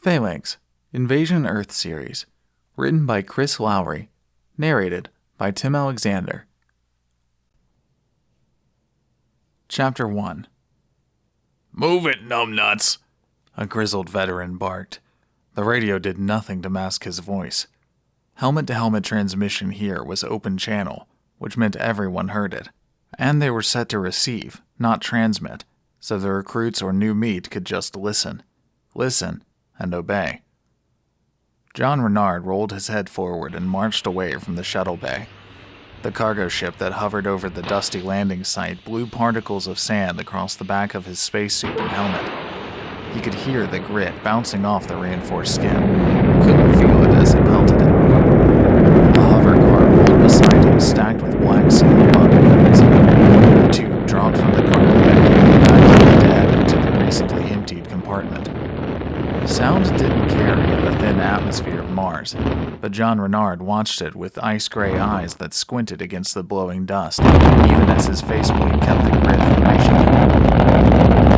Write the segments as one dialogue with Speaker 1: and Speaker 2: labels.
Speaker 1: Phalanx, Invasion Earth series, written by Chris Lowry, narrated by Tim Alexander. Chapter 1.
Speaker 2: "Move it, numbnuts,"
Speaker 1: a grizzled veteran barked. The radio did nothing to mask his voice. Helmet-to-helmet transmission here was open channel, which meant everyone heard it. And they were set to receive, not transmit, so the recruits or new meat could just listen, and obey. John Renard rolled his head forward and marched away from the shuttle bay. The cargo ship that hovered over the dusty landing site blew particles of sand across the back of his spacesuit and helmet. He could hear the grit bouncing off the reinforced skin, but couldn't feel it as it pelted him. A hover car rolled beside him, stacked with black sealed bug bags. The tube dropped from the cargo bay and vacuumed dead into the recently emptied compartment. Sound didn't carry in the thin atmosphere of Mars, but John Renard watched it with ice-gray eyes that squinted against the blowing dust, even as his faceplate kept the grit from reaching him.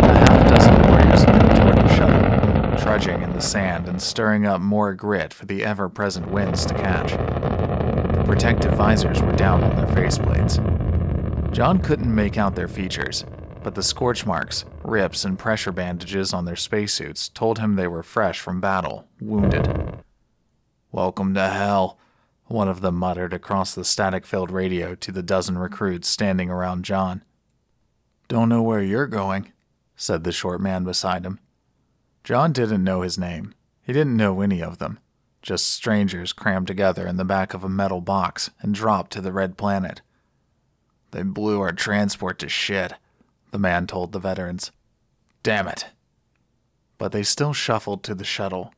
Speaker 1: A half-dozen warriors moved toward the shuttle, trudging in the sand and stirring up more grit for the ever-present winds to catch. The protective visors were down on their faceplates. John couldn't make out their features, but the scorch marks, rips, and pressure bandages on their spacesuits told him they were fresh from battle, wounded. "Welcome to hell," one of them muttered across the static-filled radio to the dozen recruits standing around John. "Don't know where you're going," said the short man beside him. John didn't know his name. He didn't know any of them. Just strangers crammed together in the back of a metal box and dropped to the red planet. "They blew our transport to shit," the man told the veterans. "Damn it." But they still shuffled to the shuttle.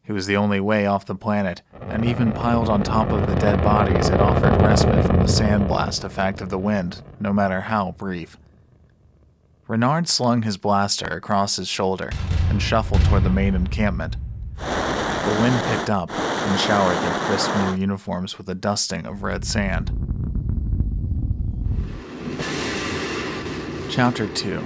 Speaker 1: It was the only way off the planet, and even piled on top of the dead bodies, it offered respite from the sandblast effect of the wind, no matter how brief. Renard slung his blaster across his shoulder and shuffled toward the main encampment. The wind picked up and showered their crisp new uniforms with a dusting of red sand. Chapter 2.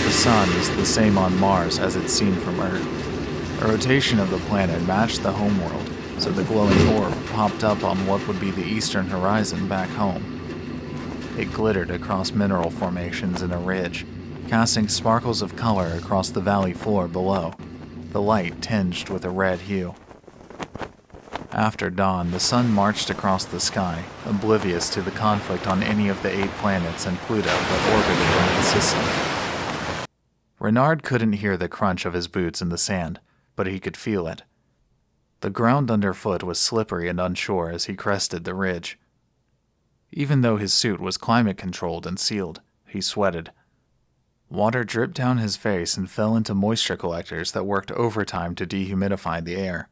Speaker 1: The sun is the same on Mars as it's seen from Earth. A rotation of the planet matched the homeworld, so the glowing orb popped up on what would be the eastern horizon back home. It glittered across mineral formations in a ridge, casting sparkles of color across the valley floor below, the light tinged with a red hue. After dawn, the sun marched across the sky, oblivious to the conflict on any of the 8 planets and Pluto that orbited around its system. Renard couldn't hear the crunch of his boots in the sand, but he could feel it. The ground underfoot was slippery and unsure as he crested the ridge. Even though his suit was climate-controlled and sealed, he sweated. Water dripped down his face and fell into moisture collectors that worked overtime to dehumidify the air.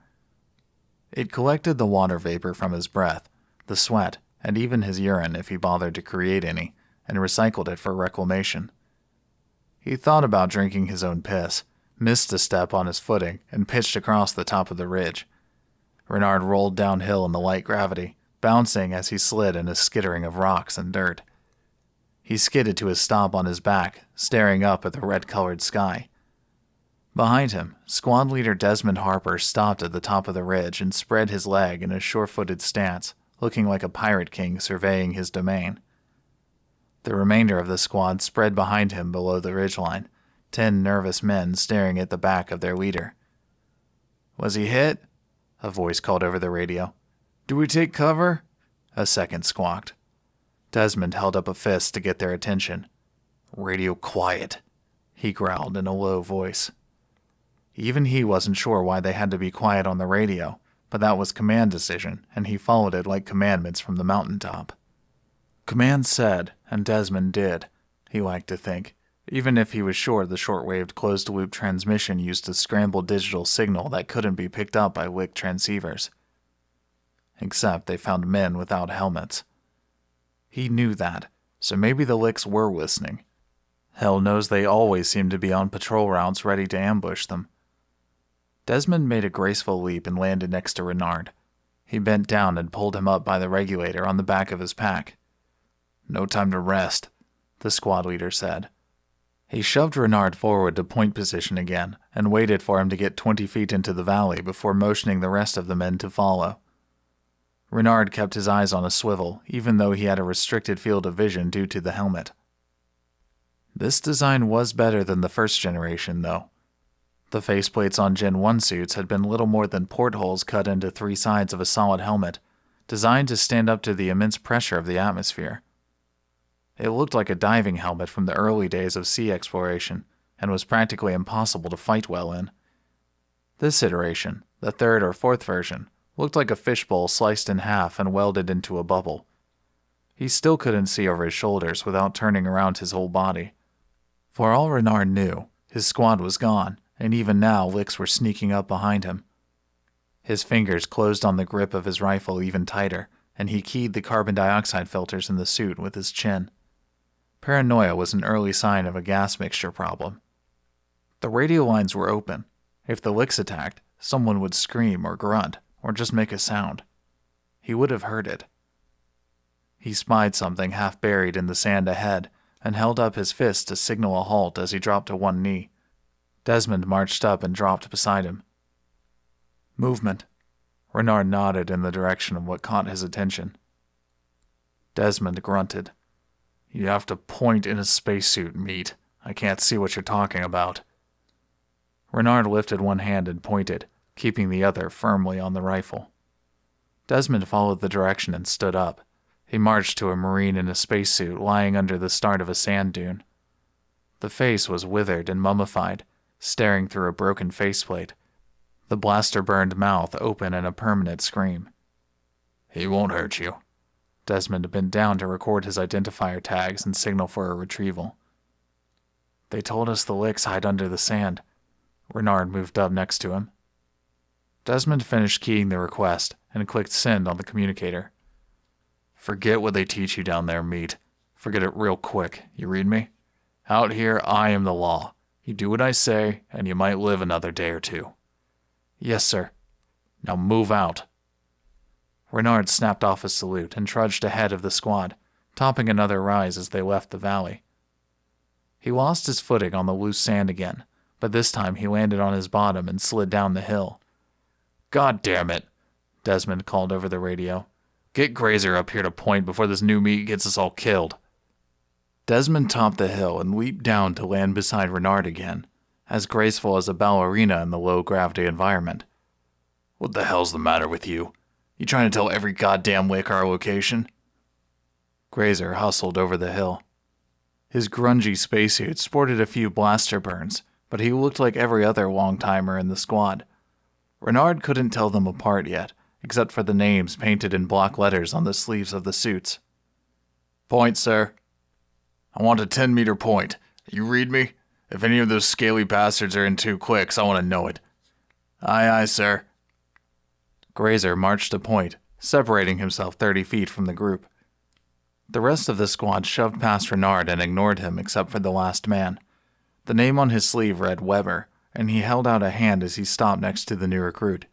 Speaker 1: It collected the water vapor from his breath, the sweat, and even his urine if he bothered to create any, and recycled it for reclamation. He thought about drinking his own piss, missed a step on his footing, and pitched across the top of the ridge. Renard rolled downhill in the light gravity, bouncing as he slid in a skittering of rocks and dirt. He skidded to a stop on his back, staring up at the red-colored sky. Behind him, Squad Leader Desmond Harper stopped at the top of the ridge and spread his leg in a sure-footed stance, looking like a pirate king surveying his domain. The remainder of the squad spread behind him below the ridgeline, 10 nervous men staring at the back of their leader. "Was he hit?" a voice called over the radio. "Do we take cover?" a second squawked. Desmond held up a fist to get their attention. "Radio quiet," he growled in a low voice. Even he wasn't sure why they had to be quiet on the radio, but that was command decision, and he followed it like commandments from the mountaintop. Command said, and Desmond did, he liked to think, even if he was sure the short-waved closed-loop transmission used a scrambled digital signal that couldn't be picked up by WIC transceivers. Except they found men without helmets. He knew that, so maybe the Licks were listening. Hell knows they always seem to be on patrol routes ready to ambush them. Desmond made a graceful leap and landed next to Renard. He bent down and pulled him up by the regulator on the back of his pack. "No time to rest," the squad leader said. He shoved Renard forward to point position again and waited for him to get 20 feet into the valley before motioning the rest of the men to follow. Renard kept his eyes on a swivel, even though he had a restricted field of vision due to the helmet. This design was better than the first generation, though. The faceplates on Gen 1 suits had been little more than portholes cut into 3 sides of a solid helmet, designed to stand up to the immense pressure of the atmosphere. It looked like a diving helmet from the early days of sea exploration, and was practically impossible to fight well in. This iteration, the 3rd or 4th version, looked like a fishbowl sliced in half and welded into a bubble. He still couldn't see over his shoulders without turning around his whole body. For all Renard knew, his squad was gone, and even now licks were sneaking up behind him. His fingers closed on the grip of his rifle even tighter, and he keyed the carbon dioxide filters in the suit with his chin. Paranoia was an early sign of a gas mixture problem. The radio lines were open. If the licks attacked, someone would scream or grunt, or just make a sound. He would have heard it. He spied something half buried in the sand ahead, and held up his fist to signal a halt as he dropped to one knee. Desmond marched up and dropped beside him. Movement. Renard nodded in the direction of what caught his attention. Desmond grunted. You have to point in a spacesuit, meat. I can't see what you're talking about. Renard lifted one hand and pointed, keeping the other firmly on the rifle. Desmond followed the direction and stood up. He marched to a Marine in a spacesuit lying under the start of a sand dune. The face was withered and mummified, staring through a broken faceplate, the blaster-burned mouth open in a permanent scream.
Speaker 2: He won't hurt you.
Speaker 1: Desmond bent down to record his identifier tags and signal for a retrieval. They told us the licks hide under the sand. Renard moved up next to him. Desmond finished keying the request and clicked send on the communicator. Forget what they teach you down there, meat. Forget it real quick, you read me? Out here, I am the law. You do what I say, and you might live another day or 2. Yes, sir. Now move out. Renard snapped off his salute and trudged ahead of the squad, topping another rise as they left the valley. He lost his footing on the loose sand again, but this time he landed on his bottom and slid down the hill. God damn it, Desmond called over the radio. Get Grazer up here to point before this new meat gets us all killed. Desmond topped the hill and leaped down to land beside Renard again, as graceful as a ballerina in the low-gravity environment.
Speaker 2: What the hell's the matter with you? You trying to tell every goddamn lick our location?
Speaker 1: Grazer hustled over the hill. His grungy spacesuit sported a few blaster burns, but he looked like every other long-timer in the squad. Renard couldn't tell them apart yet, except for the names painted in block letters on the sleeves of the suits.
Speaker 2: Point, sir. I want a 10-meter point. You read me? If any of those scaly bastards are in 2 clicks, I want to know it. Aye, aye, sir.
Speaker 1: Grazer marched to point, separating himself 30 feet from the group. The rest of the squad shoved past Renard and ignored him except for the last man. The name on his sleeve read Weber, and he held out a hand as he stopped next to the new recruit.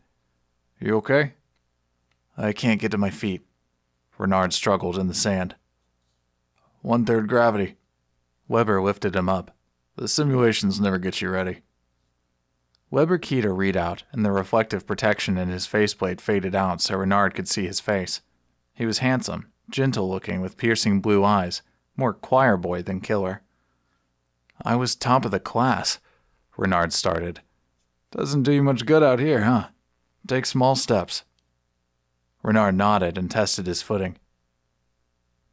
Speaker 1: You okay? I can't get to my feet. Renard struggled in the sand. 1/3 gravity. Weber lifted him up. The simulations never get you ready. Weber keyed a readout, and the reflective protection in his faceplate faded out so Renard could see his face. He was handsome, gentle-looking with piercing blue eyes, more choir boy than killer. I was top of the class, Renard started. Doesn't do you much good out here, huh? Take small steps. Renard nodded and tested his footing.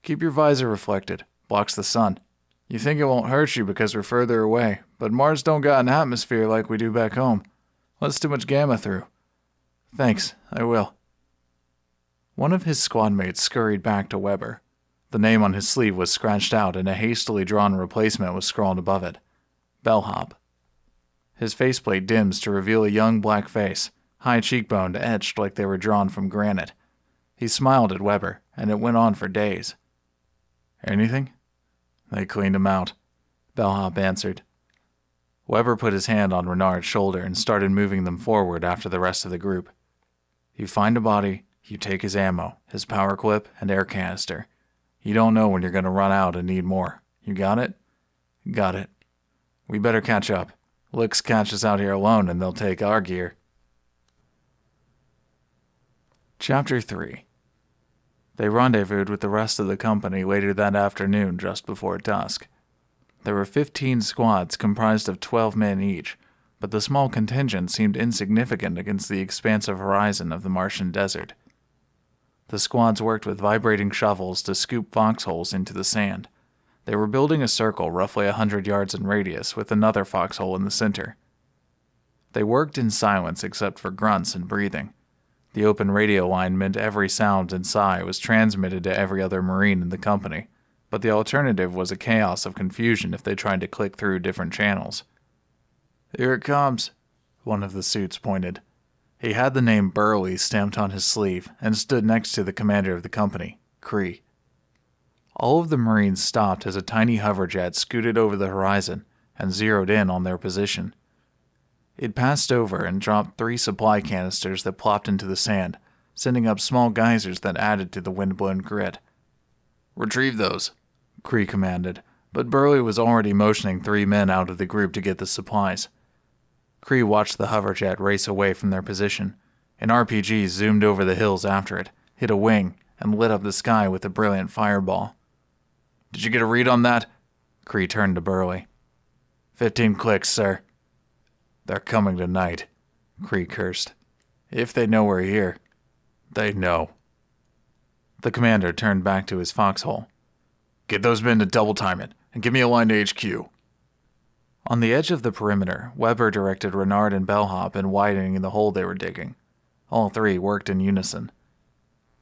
Speaker 1: Keep your visor reflected. Blocks the sun. You think it won't hurt you because we're further away, but Mars don't got an atmosphere like we do back home. Lets too much gamma through. Thanks, I will. One of his squadmates scurried back to Weber. The name on his sleeve was scratched out and a hastily drawn replacement was scrawled above it. Bellhop. His faceplate dims to reveal a young black face, high cheekboned etched like they were drawn from granite. He smiled at Weber, and it went on for days. Anything? They cleaned him out, Bellhop answered. Weber put his hand on Renard's shoulder and started moving them forward after the rest of the group. You find a body, you take his ammo, his power clip, and air canister. You don't know when you're going to run out and need more. You got it? Got it. We better catch up. Licks catch us out here alone and they'll take our gear. Chapter 3. They rendezvoused with the rest of the company later that afternoon just before dusk. There were 15 squads comprised of 12 men each, but the small contingent seemed insignificant against the expansive horizon of the Martian desert. The squads worked with vibrating shovels to scoop foxholes into the sand. They were building a circle roughly 100 yards in radius with another foxhole in the center. They worked in silence except for grunts and breathing. The open radio line meant every sound and sigh was transmitted to every other Marine in the company, but the alternative was a chaos of confusion if they tried to click through different channels. "Here it comes," one of the suits pointed. He had the name Burley stamped on his sleeve and stood next to the commander of the company, Cree. All of the Marines stopped as a tiny hoverjet scooted over the horizon and zeroed in on their position. It passed over and dropped 3 supply canisters that plopped into the sand, sending up small geysers that added to the wind-blown grit. "Retrieve those," Cree commanded, but Burley was already motioning 3 men out of the group to get the supplies. Cree watched the hoverjet race away from their position. An RPG zoomed over the hills after it, hit a wing, and lit up the sky with a brilliant fireball. "Did you get a read on that?" Cree turned to Burley. 15 clicks, sir." "They're coming tonight," Cree cursed. "If they know we're here." "They know." The commander turned back to his foxhole. "Get those men to double-time it, and give me a line to HQ." On the edge of the perimeter, Weber directed Renard and Bellhop in widening the hole they were digging. All 3 worked in unison.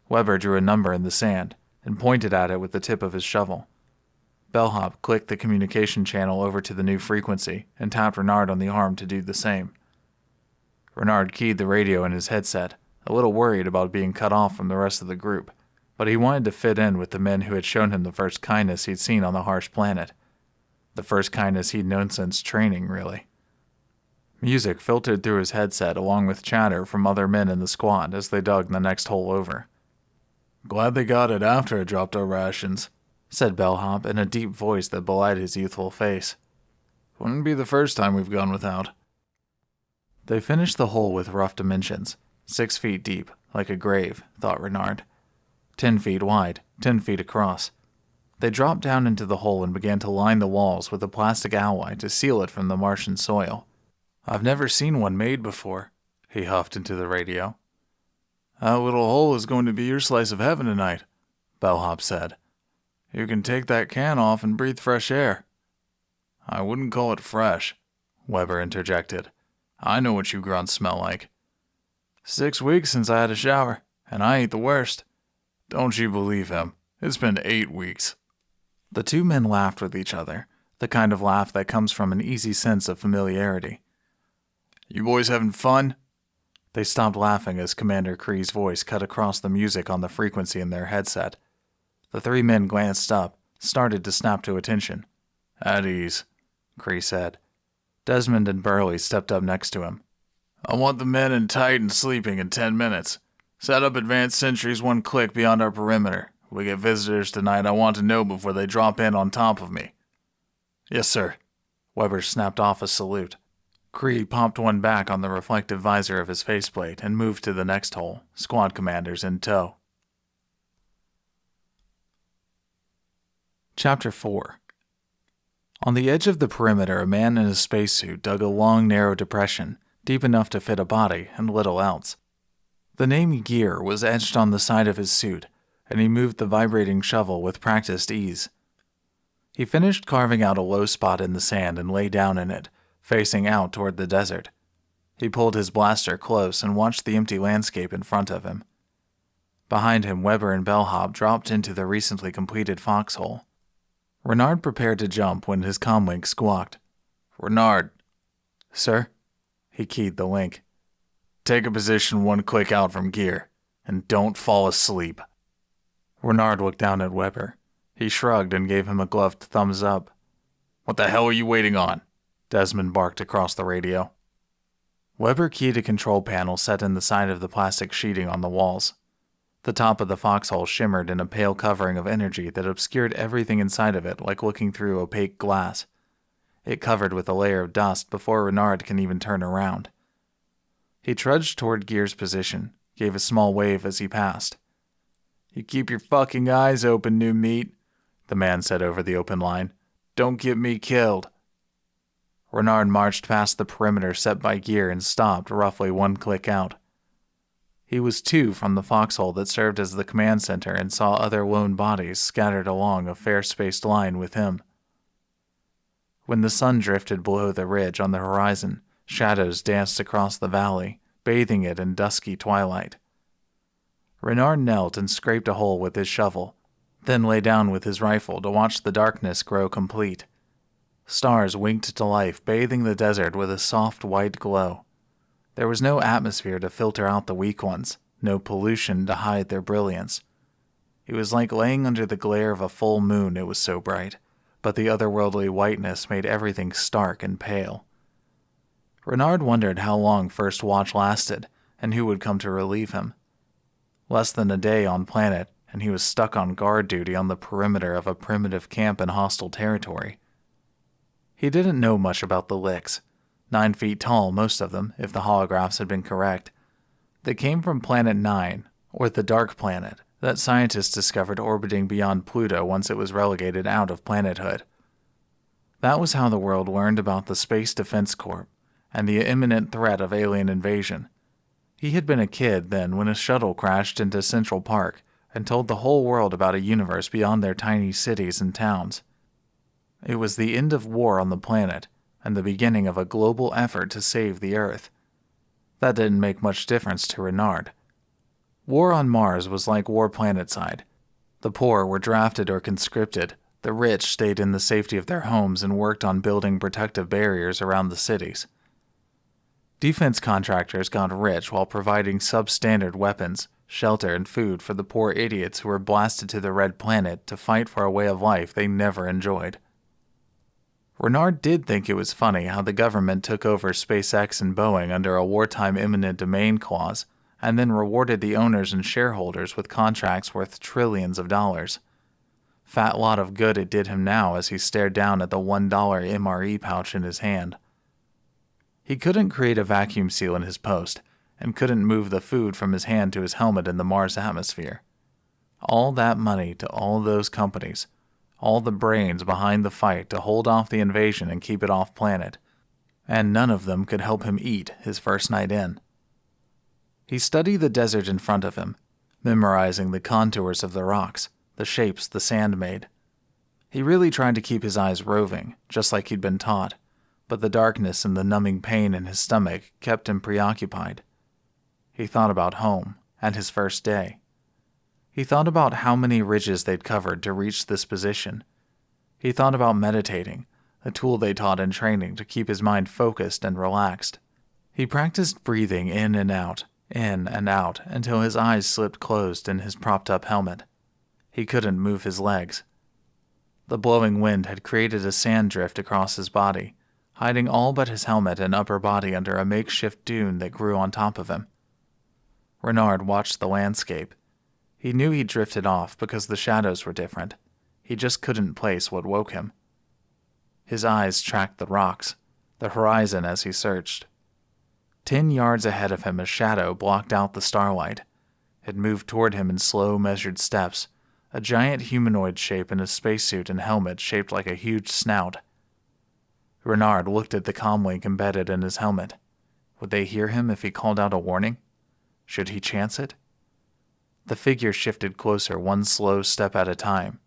Speaker 1: Weber drew a number in the sand and pointed at it with the tip of his shovel. Bellhop clicked the communication channel over to the new frequency and tapped Renard on the arm to do the same. Renard keyed the radio in his headset, a little worried about being cut off from the rest of the group, but he wanted to fit in with the men who had shown him the first kindness he'd seen on the harsh planet. The first kindness he'd known since training, really. Music filtered through his headset along with chatter from other men in the squad as they dug the next hole over. "Glad they got it after it dropped our rations," said Bellhop in a deep voice that belied his youthful face. "Wouldn't be the first time we've gone without." They finished the hole with rough dimensions, 6 feet deep, like a grave, thought Renard. 10 feet wide, 10 feet across. They dropped down into the hole and began to line the walls with a plastic alloy to seal it from the Martian soil. "I've never seen one made before," he huffed into the radio. "That little hole is going to be your slice of heaven tonight," Bellhop said. "You can take that can off and breathe fresh air." "I wouldn't call it fresh," Weber interjected. "I know what you grunts smell like." 6 weeks since I had a shower, and I ain't the worst." "Don't you believe him? It's been 8 weeks. The 2 men laughed with each other, the kind of laugh that comes from an easy sense of familiarity. "You boys having fun?" They stopped laughing as Commander Cree's voice cut across the music on the frequency in their headset. The 3 men glanced up, started to snap to attention. "At ease," Cree said. Desmond and Burley stepped up next to him. "I want the men in tight and sleeping in 10 minutes. Set up advanced sentries 1 click beyond our perimeter. If we get visitors tonight, I want to know before they drop in on top of me." "Yes, sir." Weber snapped off a salute. Cree popped one back on the reflective visor of his faceplate and moved to the next hole, squad commanders in tow. Chapter 4. On the edge of the perimeter, a man in a spacesuit dug a long, narrow depression, deep enough to fit a body and little else. The name Gear was etched on the side of his suit, and he moved the vibrating shovel with practiced ease. He finished carving out a low spot in the sand and lay down in it, facing out toward the desert. He pulled his blaster close and watched the empty landscape in front of him. Behind him, Weber and Bellhop dropped into the recently completed foxhole. Renard prepared to jump when his comlink squawked. "Renard." "Sir?" He keyed the link. "Take a position 1 click out from Gear, and don't fall asleep." Renard looked down at Weber. He shrugged and gave him a gloved thumbs up. "What the hell are you waiting on?" Desmond barked across the radio. Weber keyed a control panel set in the side of the plastic sheeting on the walls. The top of the foxhole shimmered in a pale covering of energy that obscured everything inside of it like looking through opaque glass. it covered with a layer of dust before Renard can even turn around. He trudged toward Gear's position, gave a small wave as he passed. "You keep your fucking eyes open, new meat," the man said over the open line. "Don't get me killed." Renard marched past the perimeter set by Gear and stopped roughly 1 click out. He was 2 from the foxhole that served as the command center and saw other lone bodies scattered along a fair-spaced line with him. When the sun drifted below the ridge on the horizon, shadows danced across the valley, bathing it in dusky twilight. Renard knelt and scraped a hole with his shovel, then lay down with his rifle to watch the darkness grow complete. Stars winked to life, bathing the desert with a soft white glow. There was no atmosphere to filter out the weak ones, no pollution to hide their brilliance. It was like laying under the glare of a full moon, it was so bright, but the otherworldly whiteness made everything stark and pale. Renard wondered how long First Watch lasted, and who would come to relieve him. Less than a day on planet, and he was stuck on guard duty on the perimeter of a primitive camp in hostile territory. He didn't know much about the Licks, 9 feet tall, most of them, if the holographs had been correct. They came from Planet 9, or the Dark Planet, that scientists discovered orbiting beyond Pluto once it was relegated out of planethood. That was how the world learned about the Space Defense Corps and the imminent threat of alien invasion. He had been a kid then when a shuttle crashed into Central Park and told the whole world about a universe beyond their tiny cities and towns. It was the end of war on the planet and the beginning of a global effort to save the Earth. That didn't make much difference to Renard. War on Mars was like war planetside. The poor were drafted or conscripted. The rich stayed in the safety of their homes and worked on building protective barriers around the cities. Defense contractors got rich while providing substandard weapons, shelter, and food for the poor idiots who were blasted to the Red Planet to fight for a way of life they never enjoyed. Renard did think it was funny how the government took over SpaceX and Boeing under a wartime eminent domain clause and then rewarded the owners and shareholders with contracts worth trillions of dollars. Fat lot of good it did him now as he stared down at the $1 MRE pouch in his hand. He couldn't create a vacuum seal in his post, and couldn't move the food from his hand to his helmet in the Mars atmosphere. All that money to all those companies, all the brains behind the fight to hold off the invasion and keep it off planet, and none of them could help him eat his first night in. He studied the desert in front of him, memorizing the contours of the rocks, the shapes the sand made. He really tried to keep his eyes roving, just like he'd been taught, but the darkness and the numbing pain in his stomach kept him preoccupied. He thought about home and his first day. He thought about how many ridges they'd covered to reach this position. He thought about meditating, a tool they taught in training to keep his mind focused and relaxed. He practiced breathing in and out, until his eyes slipped closed in his propped-up helmet. He couldn't move his legs. The blowing wind had created a sand drift across his body, hiding all but his helmet and upper body under a makeshift dune that grew on top of him. Renard watched the landscape. He knew he'd drifted off because the shadows were different. He just couldn't place what woke him. His eyes tracked the rocks, the horizon as he searched. 10 yards ahead of him a shadow blocked out the starlight. It moved toward him in slow, measured steps, a giant humanoid shape in a spacesuit and helmet shaped like a huge snout. Renard looked at the comlink embedded in his helmet. Would they hear him if he called out a warning? Should he chance it? The figure shifted closer 1 slow step at a time.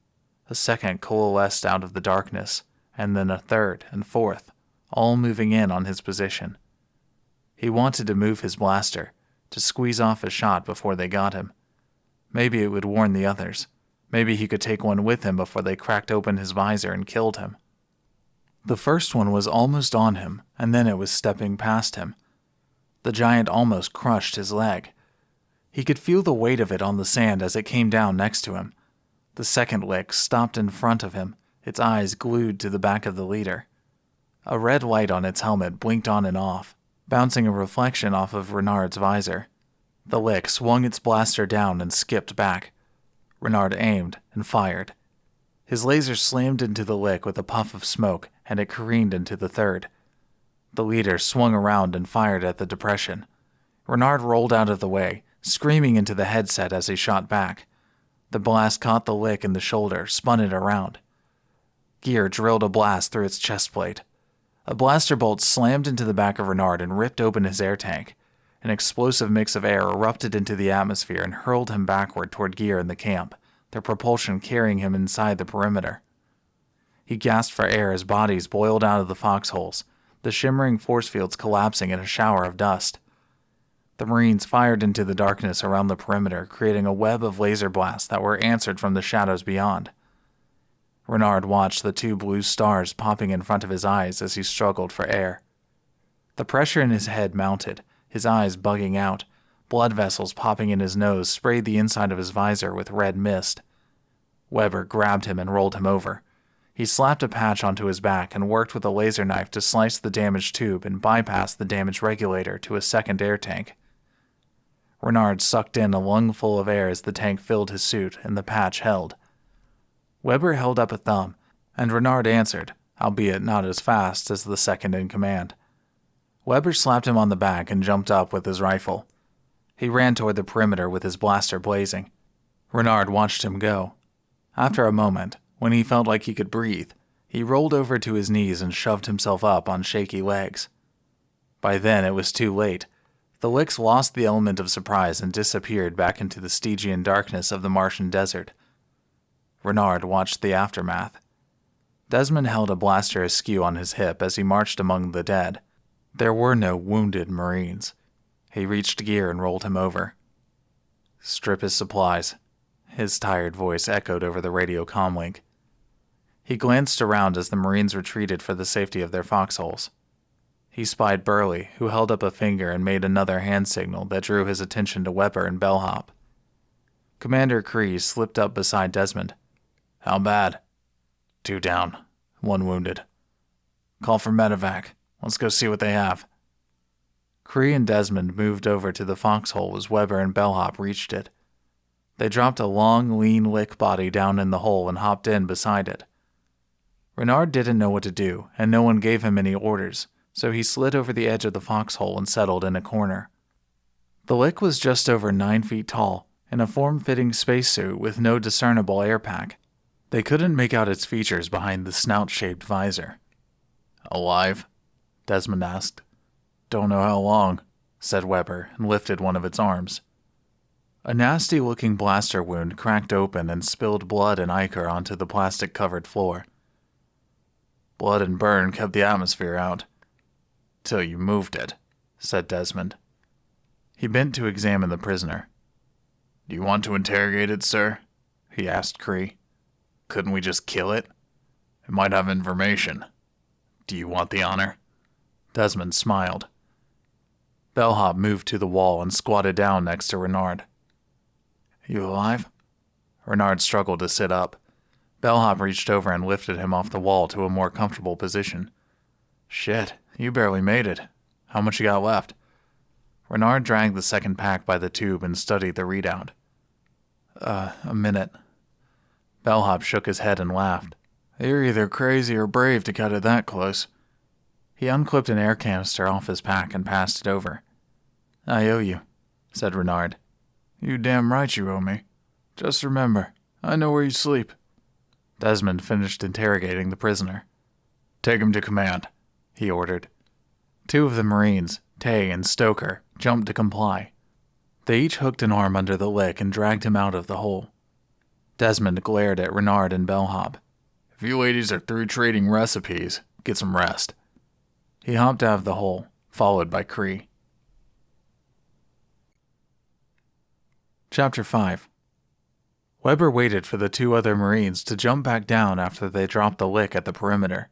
Speaker 1: A second coalesced out of the darkness, and then a third and fourth, all moving in on his position. He wanted to move his blaster, to squeeze off a shot before they got him. Maybe it would warn the others. Maybe he could take one with him before they cracked open his visor and killed him. The first one was almost on him, and then it was stepping past him. The giant almost crushed his leg. He could feel the weight of it on the sand as it came down next to him. The second lick stopped in front of him, its eyes glued to the back of the leader. A red light on its helmet blinked on and off, bouncing a reflection off of Renard's visor. The lick swung its blaster down and skipped back. Renard aimed and fired. His laser slammed into the lick with a puff of smoke, and it careened into the third. The leader swung around and fired at the depression. Renard rolled out of the way, screaming into the headset as he shot back. The blast caught the lick in the shoulder, spun it around. Gear drilled a blast through its chest plate. A blaster bolt slammed into the back of Renard and ripped open his air tank. An explosive mix of air erupted into the atmosphere and hurled him backward toward Gear in the camp, their propulsion carrying him inside the perimeter. He gasped for air as bodies boiled out of the foxholes, the shimmering force fields collapsing in a shower of dust. The Marines fired into the darkness around the perimeter, creating a web of laser blasts that were answered from the shadows beyond. Renard watched the two blue stars popping in front of his eyes as he struggled for air. The pressure in his head mounted, his eyes bugging out. Blood vessels popping in his nose sprayed the inside of his visor with red mist. Weber grabbed him and rolled him over. He slapped a patch onto his back and worked with a laser knife to slice the damaged tube and bypass the damaged regulator to a second air tank. Renard sucked in a lungful of air as the tank filled his suit and the patch held. Weber held up a thumb, and Renard answered, albeit not as fast as the second in command. Weber slapped him on the back and jumped up with his rifle. He ran toward the perimeter with his blaster blazing. Renard watched him go. After a moment, when he felt like he could breathe, he rolled over to his knees and shoved himself up on shaky legs. By then it was too late. The licks lost the element of surprise and disappeared back into the Stygian darkness of the Martian desert. Renard watched the aftermath. Desmond held a blaster askew on his hip as he marched among the dead. There were no wounded Marines. He reached Gear and rolled him over. "Strip his supplies," his tired voice echoed over the radio comlink. He glanced around as the Marines retreated for the safety of their foxholes. He spied Burley, who held up a finger and made another hand signal that drew his attention to Weber and Bellhop. Commander Kree slipped up beside Desmond. "How bad?" "2 down, 1 wounded." "Call for medevac. Let's go see what they have." Kree and Desmond moved over to the foxhole as Weber and Bellhop reached it. They dropped a long, lean lick body down in the hole and hopped in beside it. Renard didn't know what to do, and no one gave him any orders, so he slid over the edge of the foxhole and settled in a corner. The lick was just over 9 feet tall, in a form-fitting spacesuit with no discernible air pack. They couldn't make out its features behind the snout-shaped visor. "Alive?" Desmond asked. "Don't know how long," said Weber, and lifted one of its arms. A nasty-looking blaster wound cracked open and spilled blood and ichor onto the plastic-covered floor. "Blood and burn kept the atmosphere out." "Till you moved it," said Desmond. He bent to examine the prisoner. "Do you want to interrogate it, sir?" he asked Kree. "Couldn't we just kill it? It might have information. Do you want the honor?" Desmond smiled. Bellhop moved to the wall and squatted down next to Renard. "You alive?" Renard struggled to sit up. Bellhop reached over and lifted him off the wall to a more comfortable position. "Shit, you barely made it. How much you got left?" Renard dragged the second pack by the tube and studied the readout. A minute." Bellhop shook his head and laughed. "You're either crazy or brave to cut it that close." He unclipped an air canister off his pack and passed it over. "I owe you," said Renard. "You damn right you owe me. Just remember, I know where you sleep." Desmond finished interrogating the prisoner. "Take him to command," he ordered. 2 of the Marines, Tay and Stoker, jumped to comply. They each hooked an arm under the lick and dragged him out of the hole. Desmond glared at Renard and Bellhop. "If you ladies are through trading recipes, get some rest." He hopped out of the hole, followed by Kree. Chapter 5. Weber waited for the 2 other Marines to jump back down after they dropped the lick at the perimeter.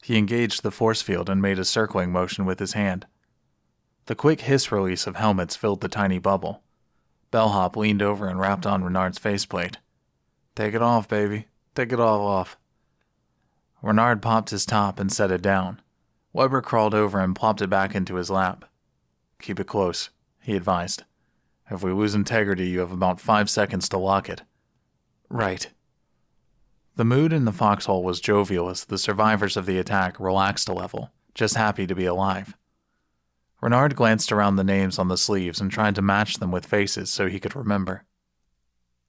Speaker 1: He engaged the force field and made a circling motion with his hand. The quick hiss release of helmets filled the tiny bubble. Bellhop leaned over and rapped on Renard's faceplate. "Take it off, baby. Take it all off." Renard popped his top and set it down. Weber crawled over and plopped it back into his lap. "Keep it close," he advised. "If we lose integrity, you have about 5 seconds to lock it." "Right." The mood in the foxhole was jovial as the survivors of the attack relaxed a level, just happy to be alive. Renard glanced around the names on the sleeves and tried to match them with faces so he could remember.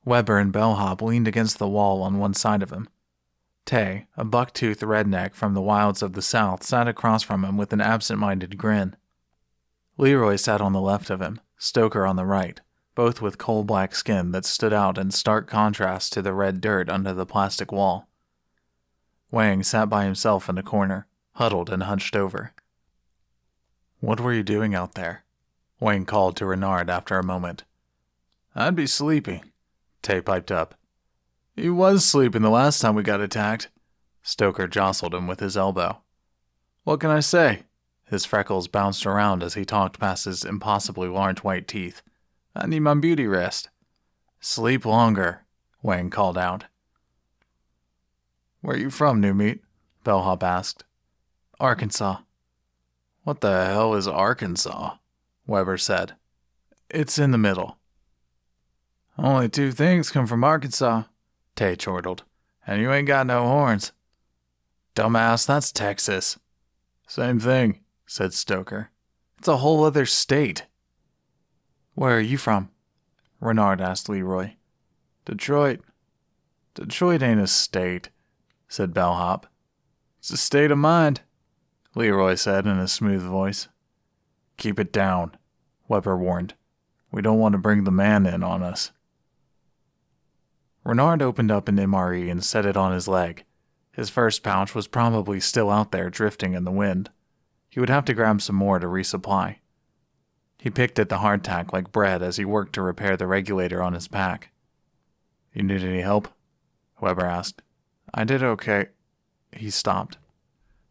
Speaker 1: Weber and Bellhop leaned against the wall on one side of him. Tay, a buck-toothed redneck from the wilds of the South, sat across from him with an absent-minded grin. Leroy sat on the left of him, Stoker on the right, both with coal-black skin that stood out in stark contrast to the red dirt under the plastic wall. Wang sat by himself in a corner, huddled and hunched over. "What were you doing out there?" Wang called to Renard after a moment.
Speaker 2: "I'd be sleeping,"
Speaker 1: Tay piped up.
Speaker 2: "He was sleeping the last time we got attacked."
Speaker 1: Stoker jostled him with his elbow.
Speaker 2: "What can I say?"
Speaker 1: His freckles bounced around as he talked past his impossibly large white teeth.
Speaker 2: "I need my beauty rest."
Speaker 1: "Sleep longer," Wang called out.
Speaker 2: "Where you from, new meat?"
Speaker 1: Bellhop asked. "Arkansas."
Speaker 2: "What the hell is Arkansas?"
Speaker 1: Weber said. "It's in the middle."
Speaker 2: "Only two things come from Arkansas,"
Speaker 1: Tay chortled.
Speaker 2: "and you ain't got no horns."
Speaker 1: "Dumbass, that's Texas."
Speaker 2: "Same thing,"
Speaker 1: said Stoker. "It's a whole other state." "Where are you from?" Renard asked Leroy.
Speaker 2: "Detroit."
Speaker 1: "Detroit ain't a state," said Bellhop.
Speaker 2: "It's a state of mind,"
Speaker 1: Leroy said in a smooth voice. "Keep it down," Weber warned. "We don't want to bring the man in on us." Renard opened up an MRE and set it on his leg. His first pouch was probably still out there drifting in the wind. He would have to grab some more to resupply. He picked at the hardtack like bread as he worked to repair the regulator on his pack. "You need any help?" Weber asked.
Speaker 2: "I did okay."
Speaker 1: He stopped.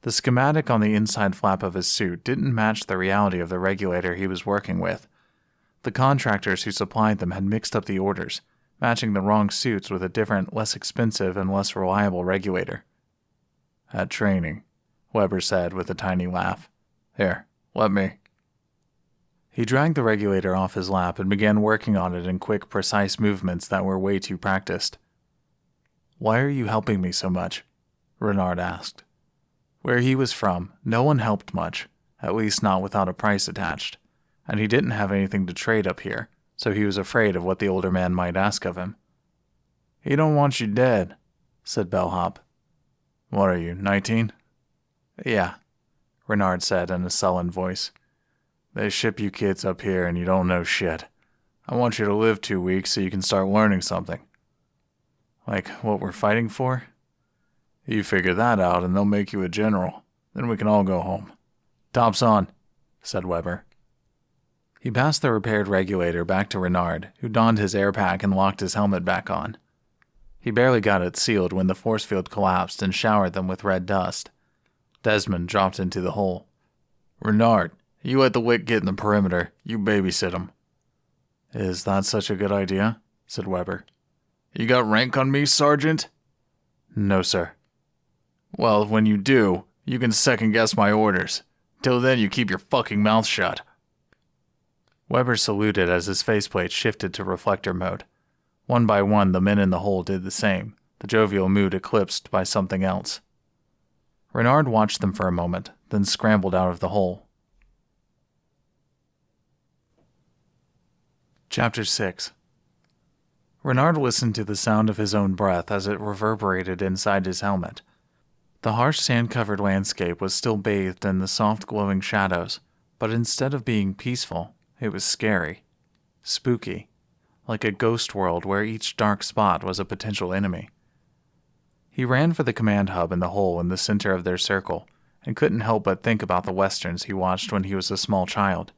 Speaker 1: The schematic on the inside flap of his suit didn't match the reality of the regulator he was working with. The contractors who supplied them had mixed up the orders, matching the wrong suits with a different, less expensive and less reliable regulator.
Speaker 2: "At training,"
Speaker 1: Weber said with a tiny laugh.
Speaker 2: "Here, let me."
Speaker 1: He dragged the regulator off his lap and began working on it in quick, precise movements that were way too practiced. "Why are you helping me so much?" Renard asked. Where he was from, no one helped much, at least not without a price attached, and he didn't have anything to trade up here, so he was afraid of what the older man might ask of him.
Speaker 2: "He don't want you dead,"
Speaker 1: said Bellhop.
Speaker 2: "What are you, 19?
Speaker 1: "Yeah," Renard said in a sullen voice.
Speaker 2: "They ship you kids up here and you don't know shit. I want you to live 2 weeks so you can start learning something."
Speaker 1: "Like what we're fighting for?"
Speaker 2: "You figure that out and they'll make you a general. Then we can all go home."
Speaker 1: "Tops on," said Weber. He passed the repaired regulator back to Renard, who donned his air pack and locked his helmet back on. He barely got it sealed when the force field collapsed and showered them with red dust. Desmond dropped into the hole.
Speaker 2: "Renard, you let the Wick get in the perimeter. You babysit him."
Speaker 1: "Is that such a good idea?" said Weber.
Speaker 2: "You got rank on me, Sergeant?"
Speaker 1: "No, sir."
Speaker 2: "Well, when you do, you can second-guess my orders. Till then, you keep your fucking mouth shut."
Speaker 1: Weber saluted as his faceplate shifted to reflector mode. One by one, the men in the hole did the same, the jovial mood eclipsed by something else. Renard watched them for a moment, then scrambled out of the hole. Chapter 6. Renard listened to the sound of his own breath as it reverberated inside his helmet. The harsh sand-covered landscape was still bathed in the soft glowing shadows, but instead of being peaceful, it was scary, spooky, like a ghost world where each dark spot was a potential enemy. He ran for the command hub in the hole in the center of their circle, and couldn't help but think about the westerns he watched when he was a small child.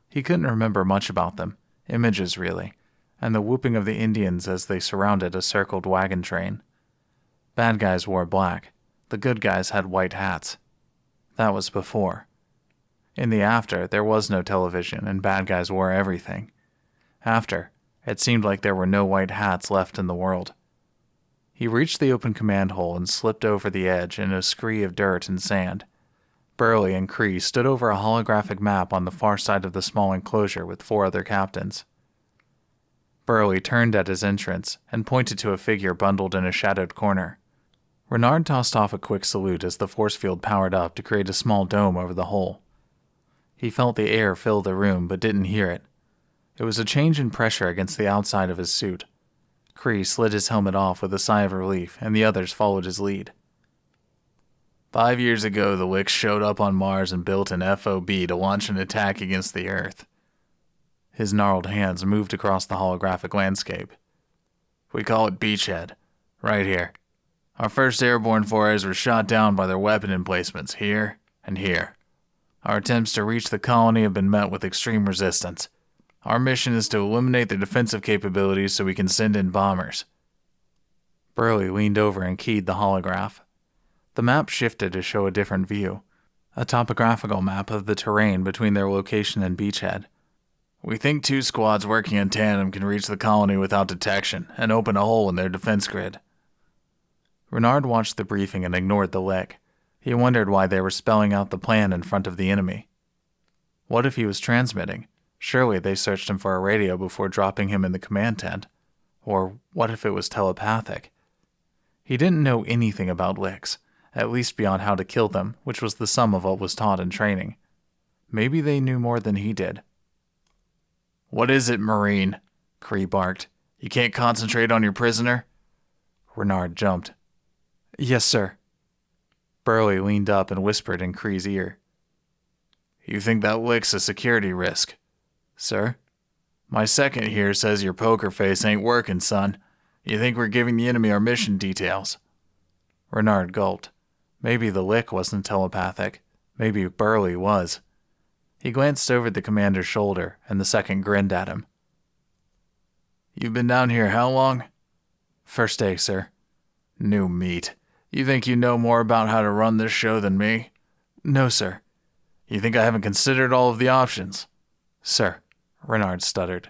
Speaker 1: He couldn't remember much about them, images really, and the whooping of the Indians as they surrounded a circled wagon train. Bad guys wore black. The good guys had white hats. That was before. In the after, there was no television, and bad guys wore everything. After, it seemed like there were no white hats left in the world. He reached the open command hole and slipped over the edge in a scree of dirt and sand. Burley and Cree stood over a holographic map on the far side of the small enclosure with 4 other captains. Burley turned at his entrance and pointed to a figure bundled in a shadowed corner. Renard tossed off a quick salute as the force field powered up to create a small dome over the hole. He felt the air fill the room but didn't hear it. It was a change in pressure against the outside of his suit. Kree slid his helmet off with a sigh of relief, and the others followed his lead.
Speaker 2: 5 years ago, the Wicks showed up on Mars and built an FOB to launch an attack against the Earth.
Speaker 1: His gnarled hands moved across the holographic landscape.
Speaker 2: We call it Beachhead, right here. Our first airborne forays were shot down by their weapon emplacements here and here. Our attempts to reach the colony have been met with extreme resistance. Our mission is to eliminate their defensive capabilities so we can send in bombers.
Speaker 1: Burley leaned over and keyed the holograph. The map shifted to show a different view, a topographical map of the terrain between their location and Beachhead.
Speaker 2: We think 2 squads working in tandem can reach the colony without detection and open a hole in their defense grid.
Speaker 1: Renard watched the briefing and ignored the lick. He wondered why they were spelling out the plan in front of the enemy. What if he was transmitting? Surely they searched him for a radio before dropping him in the command tent. Or what if it was telepathic? He didn't know anything about licks, at least beyond how to kill them, which was the sum of what was taught in training. Maybe they knew more than he did.
Speaker 2: What is it, Marine? Kree barked. You can't concentrate on your prisoner?
Speaker 1: Renard jumped. Yes, sir. Burley leaned up and whispered in Kree's ear.
Speaker 2: You think that lick's a security risk?
Speaker 1: Sir?
Speaker 2: My second here says your poker face ain't working, son. You think we're giving the enemy our mission details?
Speaker 1: Renard gulped. Maybe the lick wasn't telepathic. Maybe Burley was. He glanced over the commander's shoulder, and the second grinned at him.
Speaker 2: You've been down here how long?
Speaker 1: First day, sir.
Speaker 2: New meat. You think you know more about how to run this show than me?
Speaker 1: No, sir.
Speaker 2: You think I haven't considered all of the options?
Speaker 1: Sir, Renard stuttered.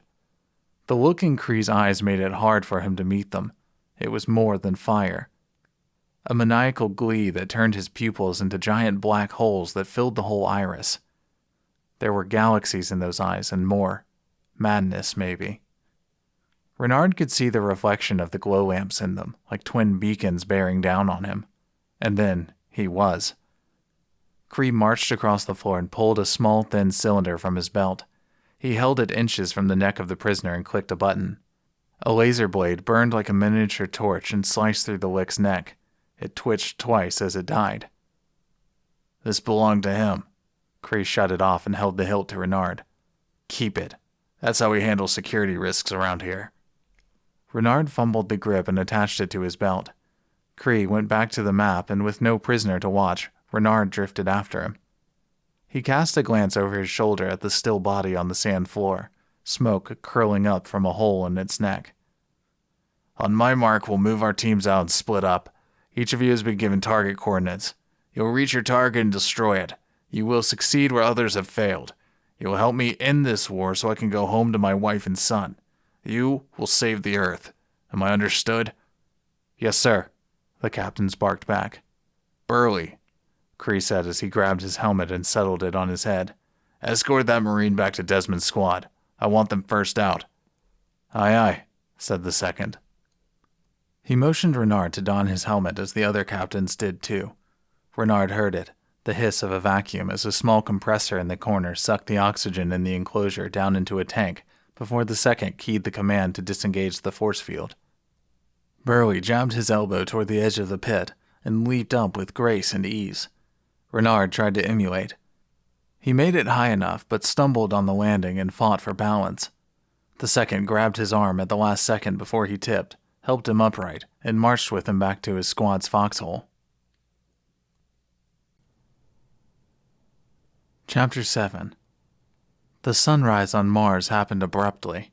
Speaker 1: The look in Kree's eyes made it hard for him to meet them. It was more than fire. A maniacal glee that turned his pupils into giant black holes that filled the whole iris. There were galaxies in those eyes and more. Madness, maybe. Renard could see the reflection of the glow lamps in them, like twin beacons bearing down on him. And then he was. Kree marched across the floor and pulled a small, thin cylinder from his belt. He held it inches from the neck of the prisoner and clicked a button. A laser blade burned like a miniature torch and sliced through the lick's neck. It twitched twice as it died.
Speaker 2: This belonged to him.
Speaker 1: Kree shut it off and held the hilt to Renard.
Speaker 2: Keep it. That's how we handle security risks around here.
Speaker 1: Renard fumbled the grip and attached it to his belt. Kree went back to the map, and with no prisoner to watch, Renard drifted after him. He cast a glance over his shoulder at the still body on the sand floor, smoke curling up from a hole in its neck.
Speaker 2: On my mark, we'll move our teams out and split up. Each of you has been given target coordinates. You'll reach your target and destroy it. You will succeed where others have failed. You will help me end this war so I can go home to my wife and son. You will save the Earth. Am I understood?
Speaker 1: Yes, sir, the captains barked back.
Speaker 2: Burley,
Speaker 1: Kree said as he grabbed his helmet and settled it on his head.
Speaker 2: Escort that Marine back to Desmond's squad. I want them first out.
Speaker 1: Aye, aye, said the second. He motioned Renard to don his helmet as the other captains did too. Renard heard it, the hiss of a vacuum as a small compressor in the corner sucked the oxygen in the enclosure down into a tank before the second keyed the command to disengage the force field. Burley jabbed his elbow toward the edge of the pit and leaped up with grace and ease. Renard tried to emulate. He made it high enough but stumbled on the landing and fought for balance. The second grabbed his arm at the last second before he tipped, helped him upright, and marched with him back to his squad's foxhole. Chapter 7. The sunrise on Mars happened abruptly.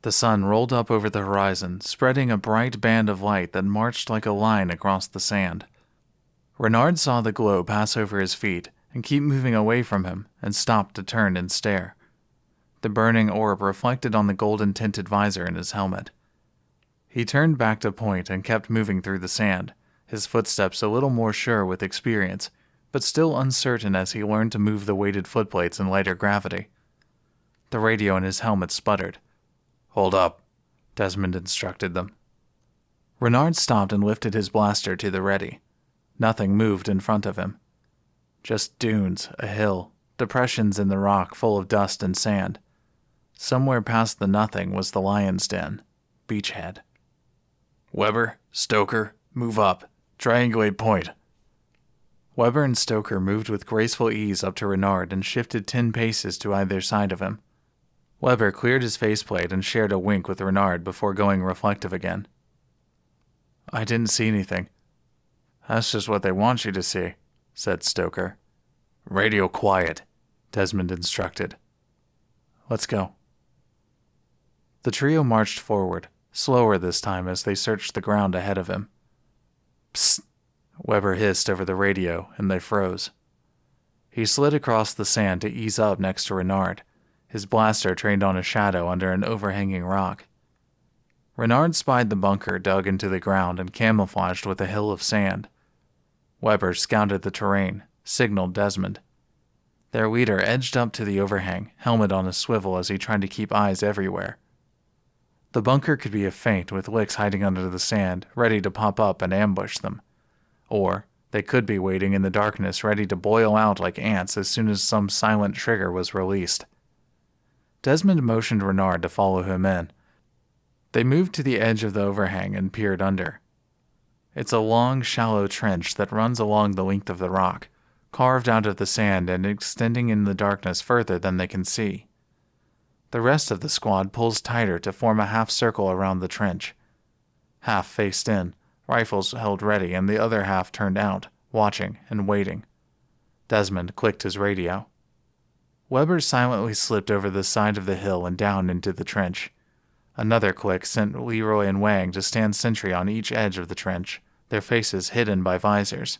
Speaker 1: The sun rolled up over the horizon, spreading a bright band of light that marched like a line across the sand. Renard saw the glow pass over his feet and keep moving away from him and stopped to turn and stare. The burning orb reflected on the golden-tinted visor in his helmet. He turned back to point and kept moving through the sand, his footsteps a little more sure with experience, but still uncertain as he learned to move the weighted footplates in lighter gravity. The radio in his helmet sputtered.
Speaker 2: Hold up,
Speaker 1: Desmond instructed them. Renard stopped and lifted his blaster to the ready. Nothing moved in front of him. Just dunes, a hill, depressions in the rock full of dust and sand. Somewhere past the nothing was the lion's den, Beachhead.
Speaker 2: Weber, Stoker, move up. Triangulate point.
Speaker 1: Weber and Stoker moved with graceful ease up to Renard and shifted 10 paces to either side of him. Weber cleared his faceplate and shared a wink with Renard before going reflective again. I didn't see anything.
Speaker 2: That's just what they want you to see, said Stoker. Radio quiet, Desmond instructed.
Speaker 1: Let's go. The trio marched forward, slower this time as they searched the ground ahead of him. Psst, Weber hissed over the radio, and they froze. He slid across the sand to ease up next to Renard, his blaster trained on a shadow under an overhanging rock. Renard spied the bunker dug into the ground and camouflaged with a hill of sand. Weber scouted the terrain, signaled Desmond. Their leader edged up to the overhang, helmet on a swivel as he tried to keep eyes everywhere. The bunker could be a feint with licks hiding under the sand, ready to pop up and ambush them. Or they could be waiting in the darkness, ready to boil out like ants as soon as some silent trigger was released. Desmond motioned Renard to follow him in. They moved to the edge of the overhang and peered under. It's a long, shallow trench that runs along the length of the rock, carved out of the sand and extending in the darkness further than they can see. The rest of the squad pulls tighter to form a half circle around the trench. Half faced in, rifles held ready, and the other half turned out, watching and waiting. Desmond clicked his radio. Weber silently slipped over the side of the hill and down into the trench. Another click sent Leroy and Wang to stand sentry on each edge of the trench, their faces hidden by visors.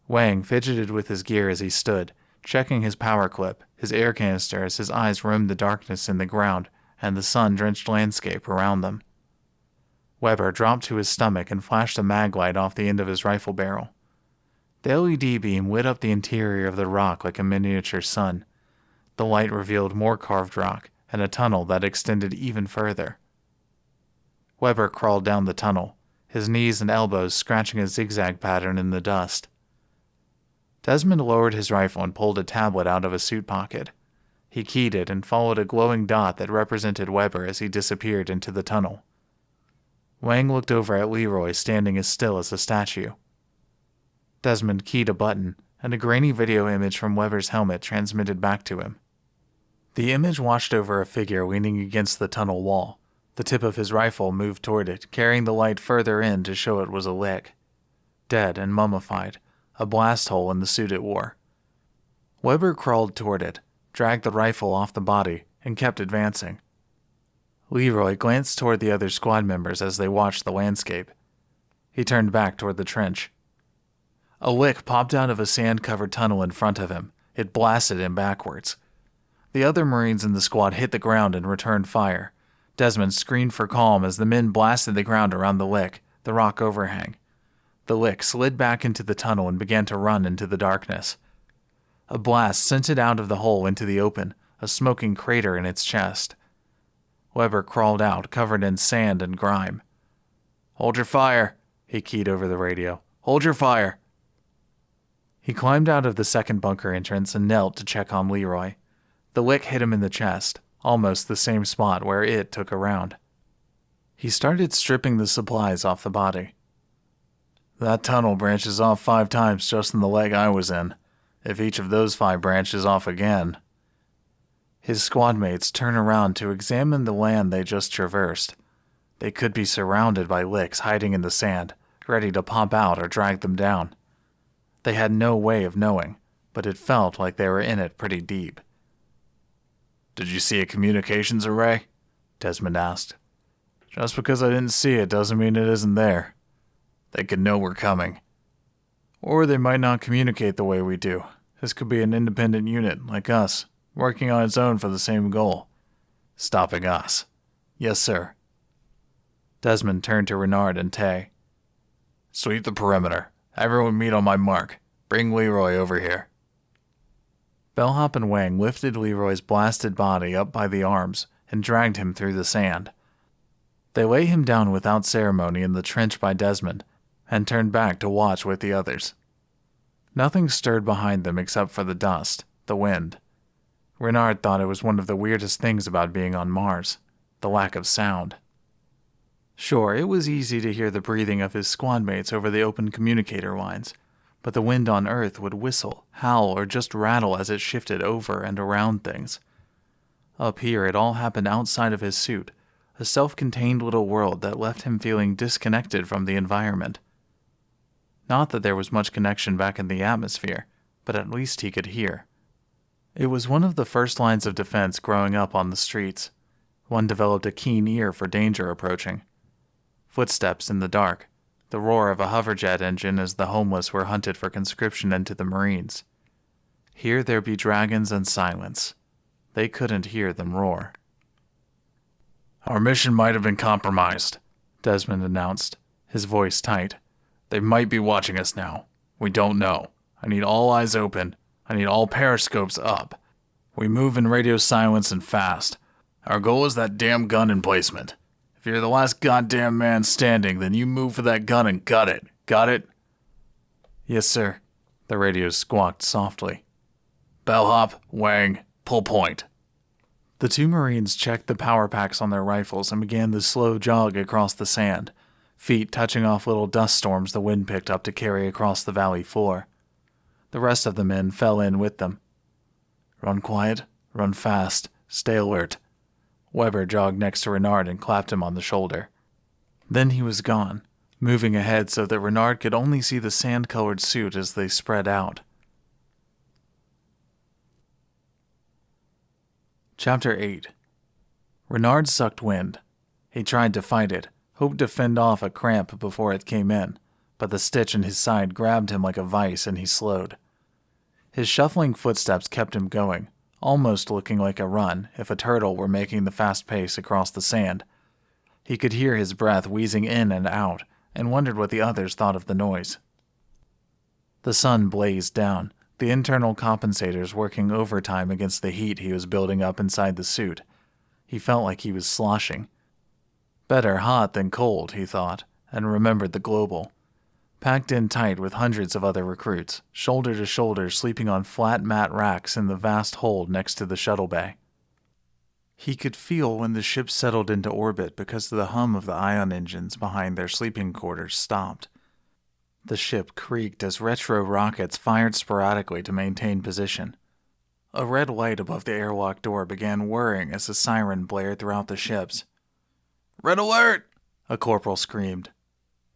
Speaker 1: Wang fidgeted with his gear as he stood, checking his power clip, his air canister as his eyes roamed the darkness in the ground and the sun-drenched landscape around them. Weber dropped to his stomach and flashed a mag light off the end of his rifle barrel. The LED beam lit up the interior of the rock like a miniature sun. The light revealed more carved rock and a tunnel that extended even further. Weber crawled down the tunnel, his knees and elbows scratching a zigzag pattern in the dust. Desmond lowered his rifle and pulled a tablet out of a suit pocket. He keyed it and followed a glowing dot that represented Weber as he disappeared into the tunnel. Wang looked over at Leroy standing as still as a statue. Desmond keyed a button, and a grainy video image from Weber's helmet transmitted back to him. The image watched over a figure leaning against the tunnel wall. The tip of his rifle moved toward it, carrying the light further in to show it was a lick. Dead and mummified, a blast hole in the suit it wore. Weber crawled toward it, dragged the rifle off the body, and kept advancing. Leroy glanced toward the other squad members as they watched the landscape. He turned back toward the trench. A lick popped out of a sand-covered tunnel in front of him. It blasted him backwards. The other Marines in the squad hit the ground and returned fire. Desmond screamed for calm as the men blasted the ground around the lick, the rock overhang. The lick slid back into the tunnel and began to run into the darkness. A blast sent it out of the hole into the open, a smoking crater in its chest. Weber crawled out, covered in sand and grime. "Hold your fire," he keyed over the radio. "Hold your fire." He climbed out of the second bunker entrance and knelt to check on Leroy. The lick hit him in the chest, almost the same spot where it took a round. He started stripping the supplies off the body. "That tunnel branches off 5 times just in the leg I was in. If each of those 5 branches off again..." His squad mates turned around to examine the land they just traversed. They could be surrounded by licks hiding in the sand, ready to pop out or drag them down. They had no way of knowing, but it felt like they were in it pretty deep. "Did you see a communications array?" Desmond asked. "Just because I didn't see it doesn't mean it isn't there. They could know we're coming. Or they might not communicate the way we do. This could be an independent unit, like us, working on its own for the same goal. Stopping us." "Yes, sir." Desmond turned to Renard and Tay. "Sweep the perimeter. Everyone meet on my mark. Bring Leroy over here." Bellhop and Wang lifted Leroy's blasted body up by the arms and dragged him through the sand. They lay him down without ceremony in the trench by Desmond, and turned back to watch with the others. Nothing stirred behind them except for the dust, the wind. Renard thought it was one of the weirdest things about being on Mars, the lack of sound. Sure, it was easy to hear the breathing of his squad mates over the open communicator lines, but the wind on Earth would whistle, howl, or just rattle as it shifted over and around things. Up here, it all happened outside of his suit, a self-contained little world that left him feeling disconnected from the environment. Not that there was much connection back in the atmosphere, but at least he could hear. It was one of the first lines of defense growing up on the streets. One developed a keen ear for danger approaching. Footsteps in the dark, the roar of a hoverjet engine as the homeless were hunted for conscription into the Marines. Here there be dragons and silence. They couldn't hear them roar.
Speaker 2: Our mission might have been compromised, Desmond announced, his voice tight. They might be watching us now. We don't know. I need all eyes open. I need all periscopes up. We move in radio silence and fast. Our goal is that damn gun emplacement. If you're the last goddamn man standing, then you move for that gun and gut it. Got it?
Speaker 1: Yes, sir. The radio squawked softly.
Speaker 2: Bellhop, Wang, pull point.
Speaker 1: The two Marines checked the power packs on their rifles and began the slow jog across the sand, feet touching off little dust storms the wind picked up to carry across the valley floor. The rest of the men fell in with them. Run quiet, run fast, stay alert. Weber jogged next to Renard and clapped him on the shoulder. Then he was gone, moving ahead so that Renard could only see the sand-colored suit as they spread out. Chapter 8. Renard sucked wind. He tried to fight it, hoped to fend off a cramp before it came in, but the stitch in his side grabbed him like a vice and he slowed. His shuffling footsteps kept him going, almost looking like a run if a turtle were making the fast pace across the sand. He could hear his breath wheezing in and out, and wondered what the others thought of the noise. The sun blazed down, the internal compensators working overtime against the heat he was building up inside the suit. He felt like he was sloshing. Better hot than cold, he thought, and remembered the global. Packed in tight with hundreds of other recruits, shoulder to shoulder sleeping on flat mat racks in the vast hold next to the shuttle bay. He could feel when the ship settled into orbit because the hum of the ion engines behind their sleeping quarters stopped. The ship creaked as retro rockets fired sporadically to maintain position. A red light above the airlock door began whirring as a siren blared throughout the ships.
Speaker 2: Red alert!
Speaker 1: A corporal screamed.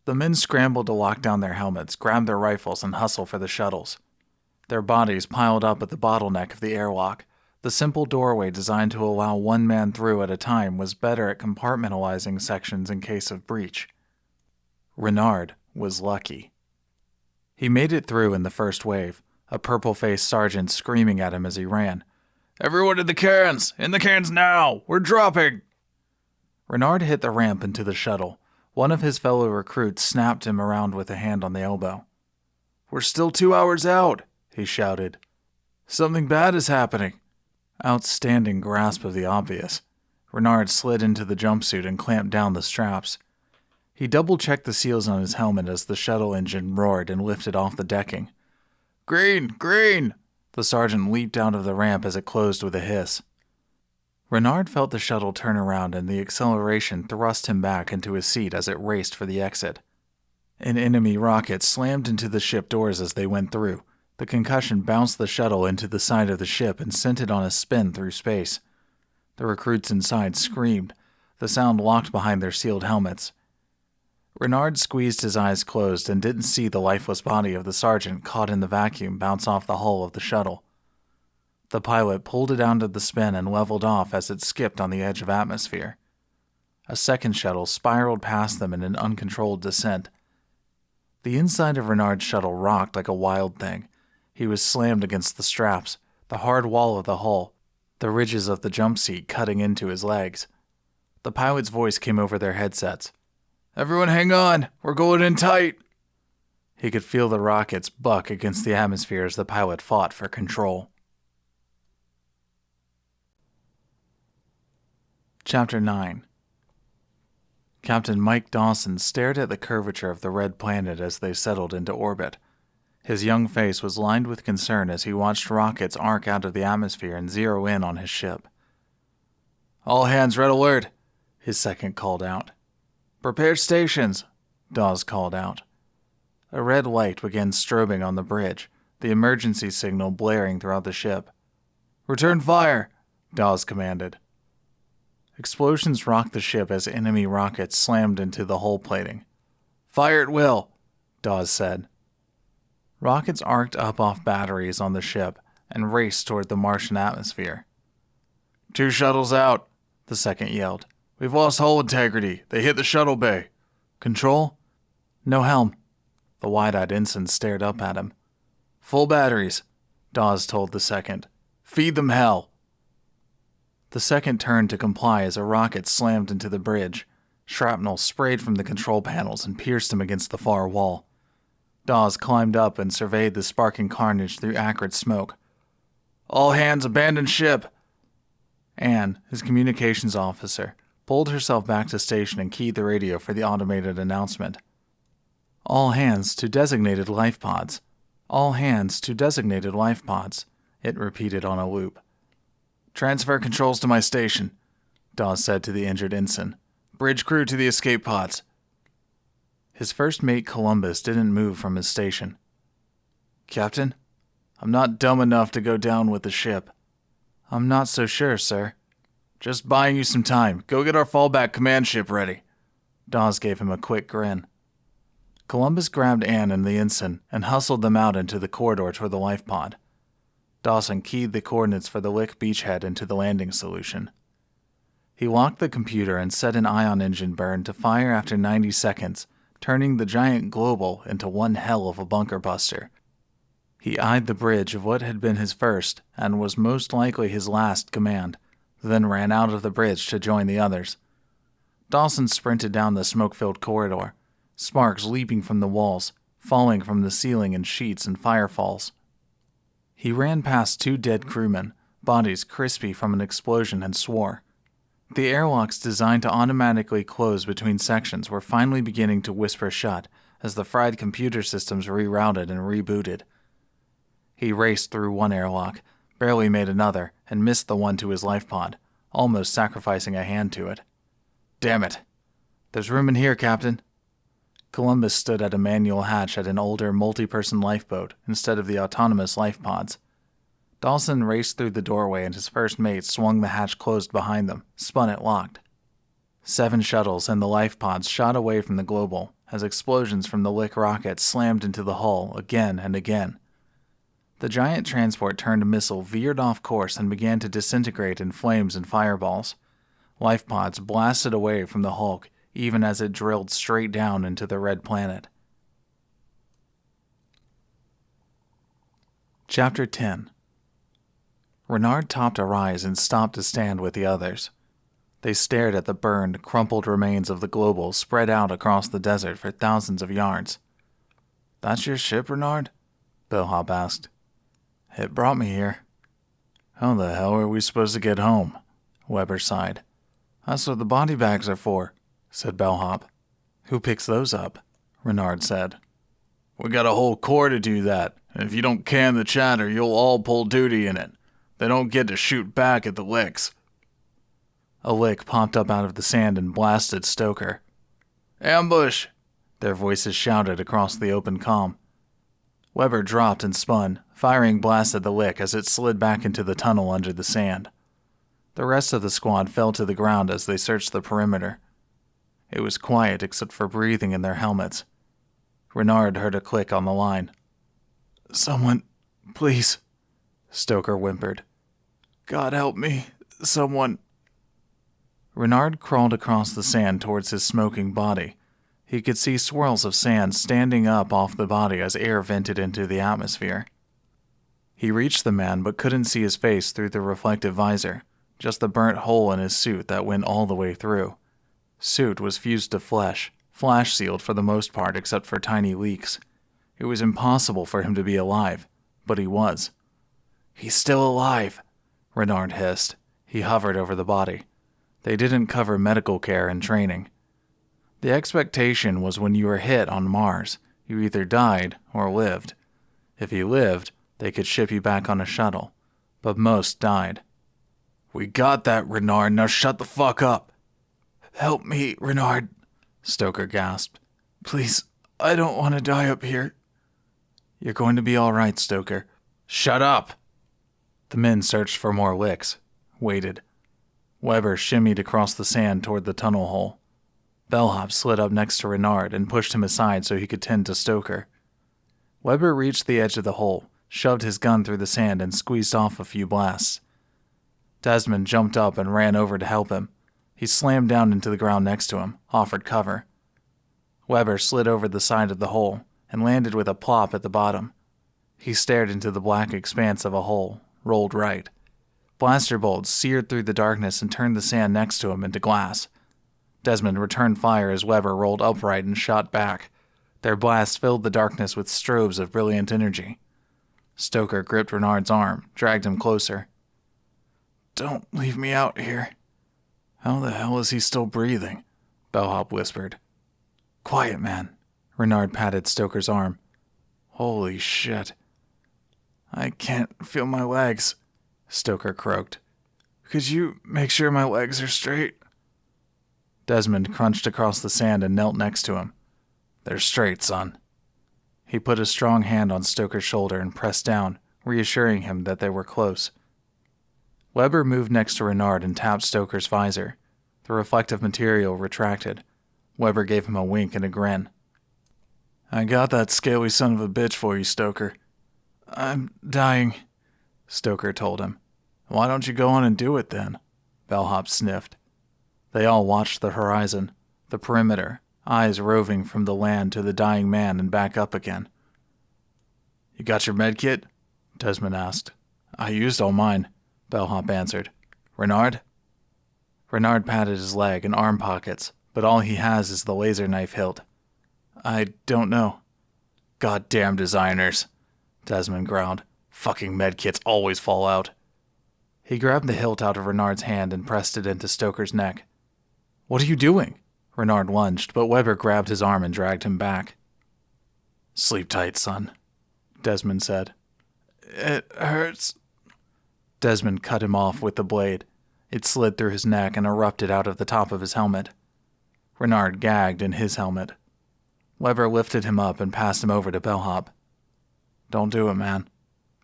Speaker 1: The men scrambled to lock down their helmets, grab their rifles, and hustle for the shuttles. Their bodies piled up at the bottleneck of the airlock. The simple doorway designed to allow one man through at a time was better at compartmentalizing sections in case of breach. Renard was lucky. He made it through in the first wave, a purple-faced sergeant screaming at him as he ran.
Speaker 2: Everyone in the cans! In the cans now! We're dropping!
Speaker 1: Renard hit the ramp into the shuttle. One of his fellow recruits snapped him around with a hand on the elbow.
Speaker 2: We're still 2 hours out, he shouted. Something bad is happening.
Speaker 1: Outstanding grasp of the obvious. Renard slid into the jumpsuit and clamped down the straps. He double-checked the seals on his helmet as the shuttle engine roared and lifted off the decking.
Speaker 2: Green! Green!
Speaker 1: The sergeant leaped out of the ramp as it closed with a hiss. Renard felt the shuttle turn around and the acceleration thrust him back into his seat as it raced for the exit. An enemy rocket slammed into the ship doors as they went through. The concussion bounced the shuttle into the side of the ship and sent it on a spin through space. The recruits inside screamed. The sound locked behind their sealed helmets. Renard squeezed his eyes closed and didn't see the lifeless body of the sergeant caught in the vacuum bounce off the hull of the shuttle. The pilot pulled it onto the spin and leveled off as it skipped on the edge of atmosphere. A second shuttle spiraled past them in an uncontrolled descent. The inside of Renard's shuttle rocked like a wild thing. He was slammed against the straps, the hard wall of the hull, the ridges of the jump seat cutting into his legs. The pilot's voice came over their headsets.
Speaker 2: Everyone hang on, we're going in tight.
Speaker 1: He could feel the rockets buck against the atmosphere as the pilot fought for control. Chapter 9. Captain Mike Dawson stared at the curvature of the red planet as they settled into orbit. His young face was lined with concern as he watched rockets arc out of the atmosphere and zero in on his ship.
Speaker 2: "All hands, red alert,"
Speaker 1: his second called out.
Speaker 2: "Prepare stations,"
Speaker 1: Dawes called out. A red light began strobing on the bridge, the emergency signal blaring throughout the ship.
Speaker 2: "Return fire,"
Speaker 1: Dawes commanded. Explosions rocked the ship as enemy rockets slammed into the hull plating.
Speaker 2: "Fire at will,"
Speaker 1: Dawes said. Rockets arced up off batteries on the ship and raced toward the Martian atmosphere.
Speaker 2: "2 shuttles out,"
Speaker 1: the second yelled.
Speaker 2: "We've lost hull integrity. They hit the shuttle bay."
Speaker 1: "Control?" "No helm." The wide-eyed ensign stared up at him.
Speaker 2: "Full batteries,"
Speaker 1: Dawes told the second.
Speaker 2: "Feed them hell."
Speaker 1: The second turned to comply as a rocket slammed into the bridge. Shrapnel sprayed from the control panels and pierced him against the far wall. Dawes climbed up and surveyed the sparking carnage through acrid smoke.
Speaker 2: "All hands, abandon ship."
Speaker 1: Anne, his communications officer, pulled herself back to station and keyed the radio for the automated announcement. "All hands to designated life pods. All hands to designated life pods," it repeated on a loop.
Speaker 2: "Transfer controls to my station,"
Speaker 1: Dawes said to the injured ensign.
Speaker 2: "Bridge crew to the escape pods."
Speaker 1: His first mate, Columbus, didn't move from his station.
Speaker 2: "Captain, I'm not dumb enough to go down with the ship."
Speaker 1: "I'm not so sure, sir."
Speaker 2: "Just buying you some time. Go get our fallback command ship ready."
Speaker 1: Dawes gave him a quick grin. Columbus grabbed Anne and the ensign and hustled them out into the corridor toward the life pod. Dawson keyed the coordinates for the Lick Beachhead into the landing solution. He locked the computer and set an ion engine burn to fire after 90 seconds, turning the giant global into one hell of a bunker buster. He eyed the bridge of what had been his first, and was most likely his last, command, then ran out of the bridge to join the others. Dawson sprinted down the smoke-filled corridor, sparks leaping from the walls, falling from the ceiling in sheets and firefalls. He ran past 2 dead crewmen, bodies crispy from an explosion, and swore. The airlocks designed to automatically close between sections were finally beginning to whisper shut as the fried computer systems rerouted and rebooted. He raced through one airlock, barely made another, and missed the one to his life pod, almost sacrificing a hand to it.
Speaker 2: "Damn it."
Speaker 1: "There's room in here, Captain." Columbus stood at a manual hatch at an older, multi-person lifeboat instead of the autonomous life pods. Dawson raced through the doorway and his first mate swung the hatch closed behind them, spun it locked. 7 shuttles and the life pods shot away from the global as explosions from the Lick rockets slammed into the hull again and again. The giant transport turned missile veered off course and began to disintegrate in flames and fireballs. Life pods blasted away from the Hulk even as it drilled straight down into the red planet. Chapter 10. Renard topped a rise and stopped to stand with the others. They stared at the burned, crumpled remains of the global spread out across the desert for thousands of yards.
Speaker 2: "That's your ship, Renard?"
Speaker 1: Bellhop asked.
Speaker 2: "It brought me here."
Speaker 1: "How the hell are we supposed to get home?" Weber sighed.
Speaker 2: "That's what the body bags are for,"
Speaker 1: said Bellhop. "Who picks those up?" Renard said.
Speaker 2: "We got a whole corps to do that, and if you don't can the chatter, you'll all pull duty in it. They don't get to shoot back at the Licks."
Speaker 1: A Lick popped up out of the sand and blasted Stoker.
Speaker 2: "Ambush!"
Speaker 1: Their voices shouted across the open comm. Weber dropped and spun, firing blasts at the Lick as it slid back into the tunnel under the sand. The rest of the squad fell to the ground as they searched the perimeter. It was quiet except for breathing in their helmets. Renard heard a click on the line.
Speaker 2: "Someone, please,"
Speaker 1: Stoker whimpered.
Speaker 2: "God help me, someone."
Speaker 1: Renard crawled across the sand towards his smoking body. He could see swirls of sand standing up off the body as air vented into the atmosphere. He reached the man but couldn't see his face through the reflective visor, just the burnt hole in his suit that went all the way through. Suit was fused to flesh, flash-sealed for the most part except for tiny leaks. It was impossible for him to be alive, but he was.
Speaker 2: "He's still alive,"
Speaker 1: Renard hissed. He hovered over the body. They didn't cover medical care and training. The expectation was when you were hit on Mars, you either died or lived. If you lived, they could ship you back on a shuttle, but most died.
Speaker 2: We got that, Renard. Now shut the fuck up.
Speaker 1: Help me, Renard, Stoker gasped. Please, I don't want to die up here. You're going to be all right, Stoker.
Speaker 2: Shut up.
Speaker 1: The men searched for more licks, waited. Weber shimmied across the sand toward the tunnel hole. Bellhop slid up next to Renard and pushed him aside so he could tend to Stoker. Weber reached the edge of the hole, shoved his gun through the sand, and squeezed off a few blasts. Desmond jumped up and ran over to help him. He slammed down into the ground next to him, offered cover. Weber slid over the side of the hole and landed with a plop at the bottom. He stared into the black expanse of a hole, rolled right. Blaster bolts seared through the darkness and turned the sand next to him into glass. Desmond returned fire as Weber rolled upright and shot back. Their blasts filled the darkness with strobes of brilliant energy. Stoker gripped Renard's arm, dragged him closer. Don't leave me out here. How the hell is he still breathing? Bellhop whispered. Quiet, man. Renard patted Stoker's arm. Holy shit. I can't feel my legs, Stoker croaked. Could you make sure my legs are straight? Desmond crunched across the sand and knelt next to him. They're straight, son. He put a strong hand on Stoker's shoulder and pressed down, reassuring him that they were close. Weber moved next to Renard and tapped Stoker's visor. The reflective material retracted. Weber gave him a wink and a grin. I got that scaly son of a bitch for you, Stoker. I'm dying, Stoker told him. Why don't you go on and do it then? Bellhop sniffed. They all watched the horizon, the perimeter, eyes roving from the land to the dying man and back up again. You got your med kit? Desmond asked. I used all mine, Bellhop answered. Renard? Renard patted his leg and arm pockets, but all he has is the laser knife hilt. I don't know. Goddamn designers, Desmond growled. Fucking medkits always fall out. He grabbed the hilt out of Renard's hand and pressed it into Stoker's neck. What are you doing? Renard lunged, but Weber grabbed his arm and dragged him back. Sleep tight, son, Desmond said. It hurts. Desmond cut him off with the blade. It slid through his neck and erupted out of the top of his helmet. Renard gagged in his helmet. Weber lifted him up and passed him over to Bellhop. Don't do it, man.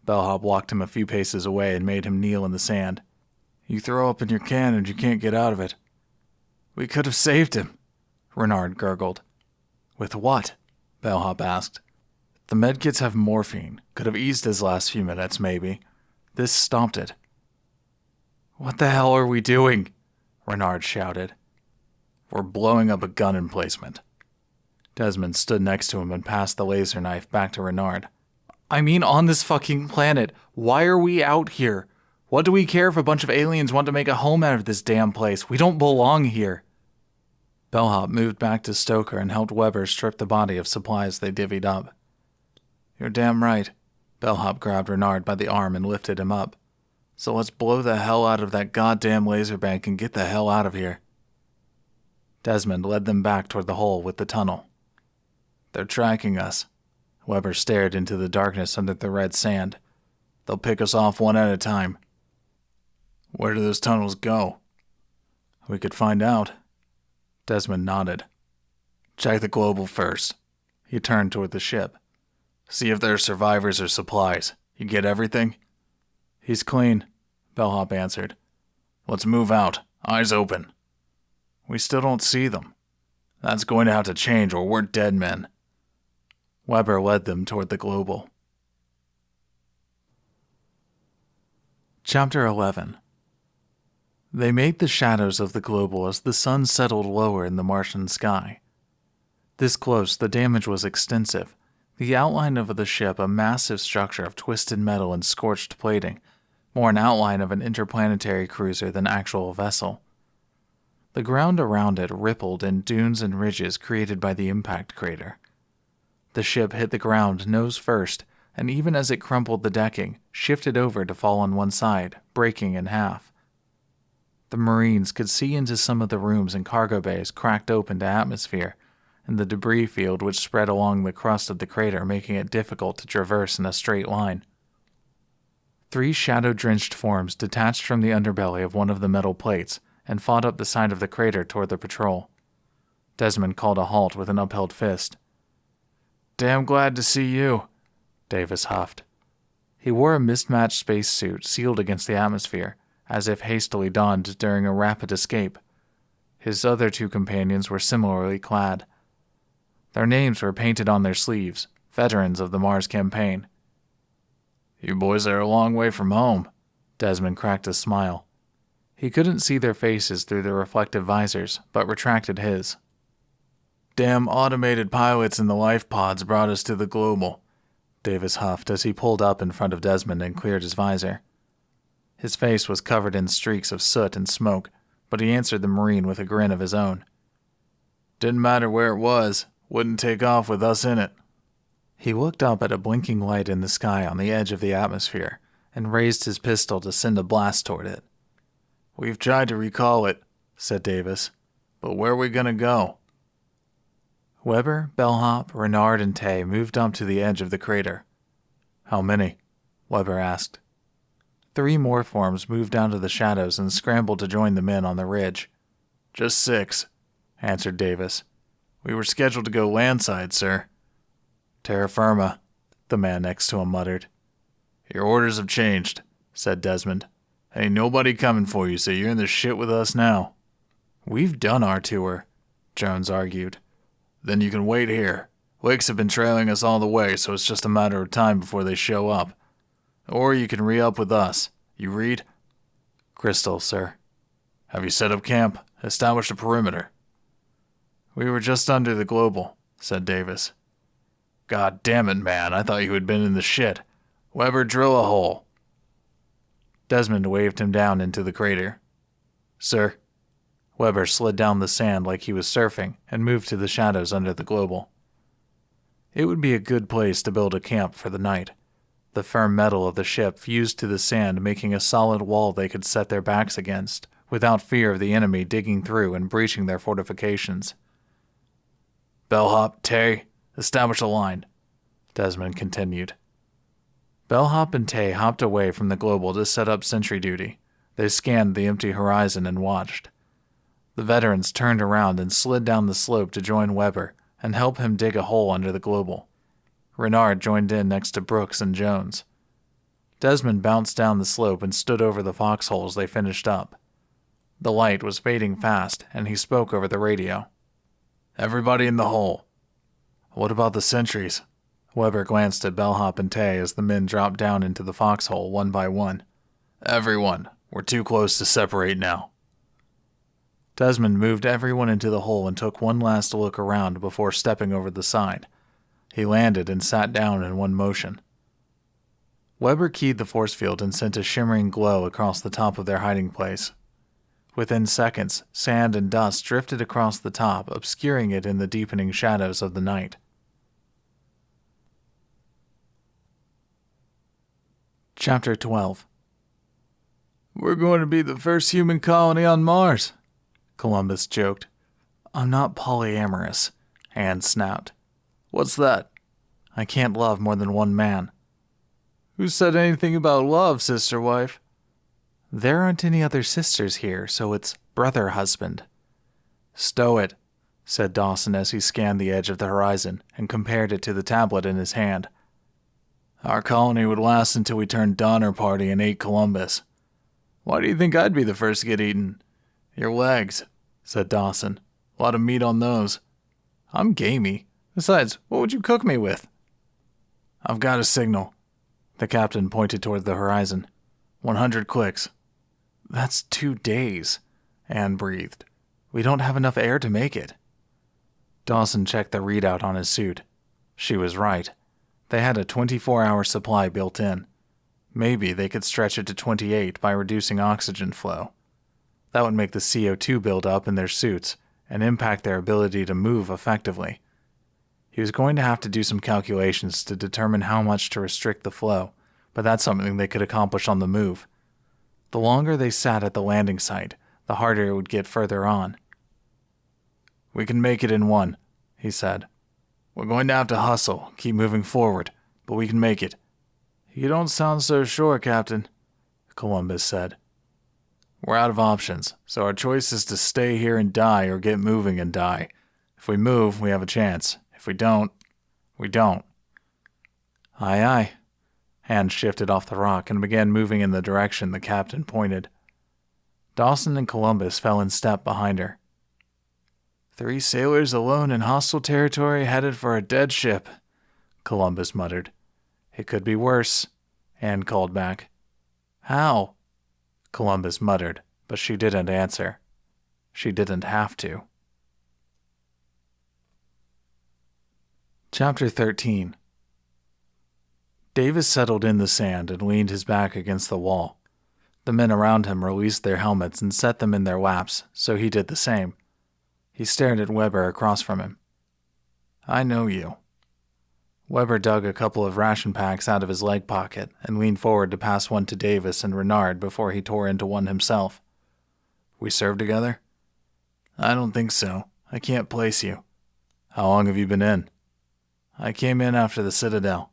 Speaker 1: Bellhop walked him a few paces away and made him kneel in the sand. You throw up in your can and you can't get out of it. We could have saved him, Renard gurgled. With what? Bellhop asked. The medkits have morphine. Could have eased his last few minutes, maybe. This stopped it. What the hell are we doing? Renard shouted. We're blowing up a gun emplacement. Desmond stood next to him and passed the laser knife back to Renard. I mean, on this fucking planet. Why are we out here? What do we care if a bunch of aliens want to make a home out of this damn place? We don't belong here. Bellhop moved back to Stoker and helped Weber strip the body of supplies they divvied up. You're damn right. Bellhop grabbed Renard by the arm and lifted him up. So let's blow the hell out of that goddamn laser bank and get the hell out of here. Desmond led them back toward the hole with the tunnel. They're tracking us. Weber stared into the darkness under the red sand. They'll pick us off one at a time. Where do those tunnels go? We could find out. Desmond nodded. Check the global first. He turned toward the ship. See if there are survivors or supplies. You get everything? He's clean, Bellhop answered. Let's move out. Eyes open. We still don't see them. That's going to have to change or we're dead men. Weber led them toward the global. Chapter 11. They made the shadows of the global as the sun settled lower in the Martian sky. This close, the damage was extensive. The outline of the ship, a massive structure of twisted metal and scorched plating, more an outline of an interplanetary cruiser than actual vessel. The ground around it rippled in dunes and ridges created by the impact crater. The ship hit the ground nose first, and even as it crumpled the decking, shifted over to fall on one side, breaking in half. The Marines could see into some of the rooms and cargo bays cracked open to atmosphere, and the debris field which spread along the crust of the crater, making it difficult to traverse in a straight line. 3 shadow-drenched forms detached from the underbelly of one of the metal plates and fought up the side of the crater toward the patrol. Desmond called a halt with an upheld fist.
Speaker 2: "Damn glad to see you,"
Speaker 1: Davis huffed. He wore a mismatched spacesuit sealed against the atmosphere, as if hastily donned during a rapid escape. His other 2 companions were similarly clad. Their names were painted on their sleeves, veterans of the Mars campaign.
Speaker 2: "You boys are a long way from home."
Speaker 1: Desmond cracked a smile. He couldn't see their faces through the reflective visors, but retracted his.
Speaker 2: "Damn automated pilots in the life pods brought us to the global,"
Speaker 1: Davis huffed as he pulled up in front of Desmond and cleared his visor. His face was covered in streaks of soot and smoke, but he answered the Marine with a grin of his own.
Speaker 2: "Didn't matter where it was. Wouldn't take off with us in it."
Speaker 1: He looked up at a blinking light in the sky on the edge of the atmosphere and raised his pistol to send a blast toward it.
Speaker 2: "We've tried to recall it," said Davis, "but where are we going to go?"
Speaker 1: Weber, Bellhop, Renard, and Tay moved up to the edge of the crater.
Speaker 2: "How many?"
Speaker 1: Weber asked. 3 more forms moved out of the shadows and scrambled to join the men on the ridge.
Speaker 2: "Just 6, answered Davis. "We were scheduled to go landside, sir."
Speaker 1: "Terra firma," the man next to him muttered.
Speaker 2: "Your orders have changed," said Desmond. "Ain't nobody coming for you, so you're in the shit with us now."
Speaker 1: "We've done our tour," Jones argued.
Speaker 2: "Then you can wait here. Wakes have been trailing us all the way, so it's just a matter of time before they show up. Or you can re-up with us. You read?"
Speaker 1: "Crystal, sir."
Speaker 2: "Have you set up camp? Established a perimeter?"
Speaker 1: "We were just under the global," said Davis.
Speaker 2: "God damn it, man. I thought you had been in the shit. Weber, drill a hole."
Speaker 1: Desmond waved him down into the crater.
Speaker 2: "Sir?"
Speaker 1: Weber slid down the sand like he was surfing and moved to the shadows under the global. It would be a good place to build a camp for the night. The firm metal of the ship fused to the sand, making a solid wall they could set their backs against, without fear of the enemy digging through and breaching their fortifications.
Speaker 2: "Bellhop, Tay, establish a line,"
Speaker 1: Desmond continued. Bellhop and Tay hopped away from the global to set up sentry duty. They scanned the empty horizon and watched. The veterans turned around and slid down the slope to join Weber and help him dig a hole under the global. Renard joined in next to Brooks and Jones. Desmond bounced down the slope and stood over the foxholes they finished up. The light was fading fast, and he spoke over the radio.
Speaker 2: "Everybody in the hole."
Speaker 1: "What about the sentries?" Weber glanced at Bellhop and Tay as the men dropped down into the foxhole one by one.
Speaker 2: "Everyone. We're too close to separate now."
Speaker 1: Desmond moved everyone into the hole and took one last look around before stepping over the side. He landed and sat down in one motion. Weber keyed the force field and sent a shimmering glow across the top of their hiding place. Within seconds, sand and dust drifted across the top, obscuring it in the deepening shadows of the night. Chapter 12.
Speaker 2: "We're going to be the first human colony on Mars,"
Speaker 1: Columbus joked. "I'm not polyamorous," Anne snapped.
Speaker 2: "What's that?"
Speaker 1: "I can't love more than one man."
Speaker 2: "Who said anything about love, sister wife?"
Speaker 1: "There aren't any other sisters here, so it's brother husband." "Stow it," said Dawson as he scanned the edge of the horizon and compared it to the tablet in his hand.
Speaker 2: "Our colony would last until we turned Donner Party and ate Columbus. Why do you think I'd be the first to get eaten?" "Your legs," said Dawson. "A lot of meat on those." "I'm gamey. Besides, what would you cook me with?" "I've got a signal." The captain pointed toward the horizon. 100 clicks. "That's 2 days," Anne breathed. "We don't have enough air to make it." Dawson checked the readout on his suit. She was right. They had a 24-hour supply built in. Maybe they could stretch it to 28 by reducing oxygen flow. That would make the CO2 build up in their suits and impact their ability to move effectively. He was going to have to do some calculations to determine how much to restrict the flow, but that's something they could accomplish on the move. The longer they sat at the landing site,
Speaker 1: the harder it would get further on.
Speaker 2: "We can make it in one," he said. "We're going to have to hustle, keep moving forward, but we can make it."
Speaker 1: "You don't sound so sure, Captain," Columbus said.
Speaker 2: "We're out of options, so our choice is to stay here and die or get moving and die. If we move, we have a chance. If we don't, we don't."
Speaker 1: "Aye, aye." Hands shifted off the rock and began moving in the direction the captain pointed. Dawson and Columbus fell in step behind her. "3 sailors alone in hostile territory headed for a dead ship," Columbus muttered. "It could be worse," Anne called back. "How?" Columbus muttered, but she didn't answer. She didn't have to. Chapter 13. Davis settled in the sand and leaned his back against the wall. The men around him released their helmets and set them in their laps, so he did the same. He stared at Weber across from him. "I know you." Weber dug a couple of ration packs out of his leg pocket and leaned forward to pass one to Davis and Renard before he tore into one himself. "We served together?" "I don't think so. I can't place you." "How long have you been in?" "I came in after the Citadel."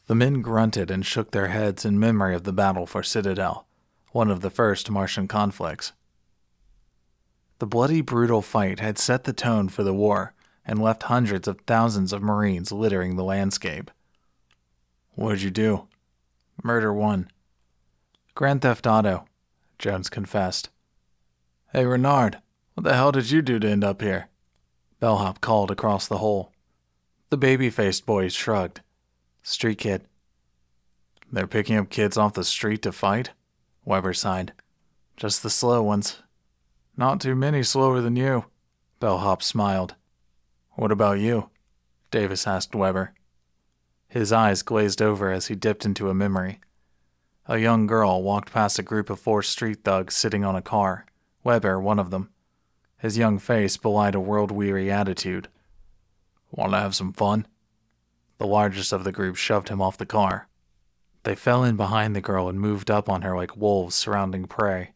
Speaker 1: The men grunted and shook their heads in memory of the battle for Citadel, one of the first Martian conflicts. The bloody, brutal fight had set the tone for the war and left hundreds of thousands of Marines littering the landscape. "What'd you do?" "Murder 1. "Grand Theft Auto," Jones confessed. "Hey, Renard, what the hell did you do to end up here?" Bellhop called across the hole. The baby-faced boy shrugged. "Street kid." "They're picking up kids off the street to fight?" Weber sighed. "Just the slow ones." "Not too many slower than you," Bellhop smiled. "What about you?" Davis asked Weber. His eyes glazed over as he dipped into a memory. A young girl walked past a group of 4 street thugs sitting on a car, Weber one of them. His young face belied a world-weary attitude. "Want to have some fun?" The largest of the group shoved him off the car. They fell in behind the girl and moved up on her like wolves surrounding prey.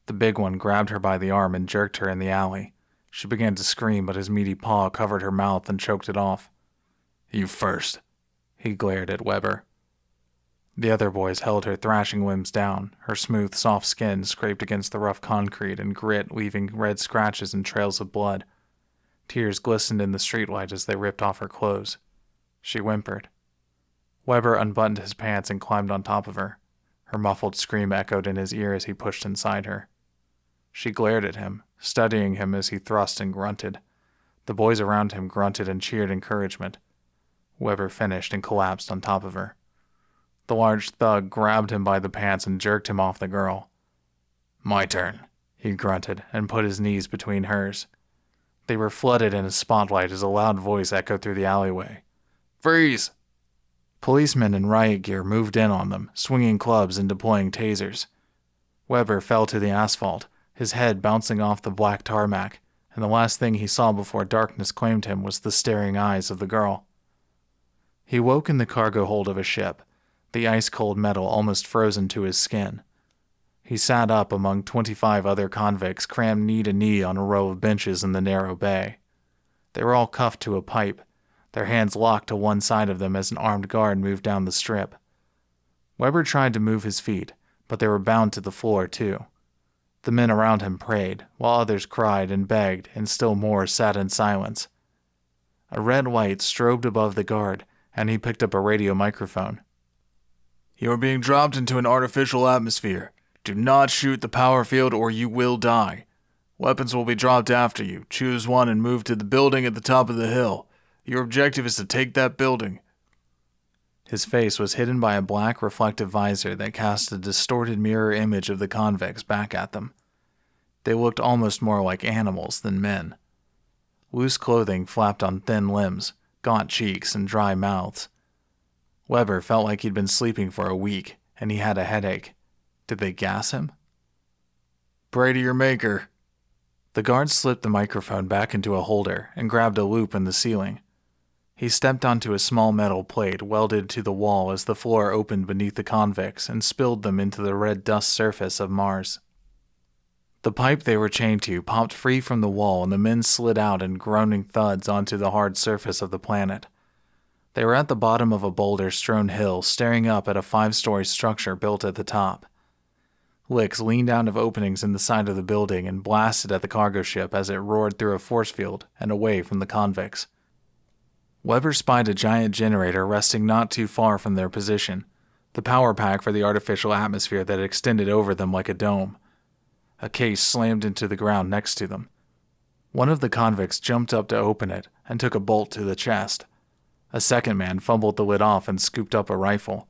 Speaker 1: The big one grabbed her by the arm and jerked her in the alley. She began to scream, but his meaty paw covered her mouth and choked it off. "You first," he glared at Weber. The other boys held her thrashing limbs down, her smooth, soft skin scraped against the rough concrete and grit leaving red scratches and trails of blood. Tears glistened in the streetlight as they ripped off her clothes. She whimpered. Weber unbuttoned his pants and climbed on top of her. Her muffled scream echoed in his ear as he pushed inside her. She glared at him, studying him as he thrust and grunted. The boys around him grunted and cheered encouragement. Weber finished and collapsed on top of her. The large thug grabbed him by the pants and jerked him off the girl. "My turn," he grunted and put his knees between hers. They were flooded in a spotlight as a loud voice echoed through the alleyway. "Freeze!" Policemen in riot gear moved in on them, swinging clubs and deploying tasers. Weber fell to the asphalt, his head bouncing off the black tarmac, and the last thing he saw before darkness claimed him was the staring eyes of the girl. He woke in the cargo hold of a ship, the ice-cold metal almost frozen to his skin. He sat up among 25 other convicts crammed knee to knee on a row of benches in the narrow bay. They were all cuffed to a pipe, their hands locked to one side of them as an armed guard moved down the strip. Weber tried to move his feet, but they were bound to the floor too. The men around him prayed, while others cried and begged, and still more sat in silence. A red light strobed above the guard, and he picked up a radio microphone. "You are being dropped into an artificial atmosphere. Do not shoot the power field or you will die. Weapons will be dropped after you. Choose one and move to the building at the top of the hill. Your objective is to take that building." His face was hidden by a black reflective visor that cast a distorted mirror image of the convicts back at them. They looked almost more like animals than men. Loose clothing flapped on thin limbs, gaunt cheeks, and dry mouths. Weber felt like he'd been sleeping for a week, and he had a headache. Did they gas him? "Pray to your maker." The guard slipped the microphone back into a holder and grabbed a loop in the ceiling. He stepped onto a small metal plate welded to the wall as the floor opened beneath the convicts and spilled them into the red dust surface of Mars. The pipe they were chained to popped free from the wall and the men slid out in groaning thuds onto the hard surface of the planet. They were at the bottom of a boulder-strewn hill, staring up at a 5-story structure built at the top. Licks leaned out of openings in the side of the building and blasted at the cargo ship as it roared through a force field and away from the convicts. Weber spied a giant generator resting not too far from their position, the power pack for the artificial atmosphere that extended over them like a dome. A case slammed into the ground next to them. One of the convicts jumped up to open it and took a bolt to the chest. A second man fumbled the lid off and scooped up a rifle.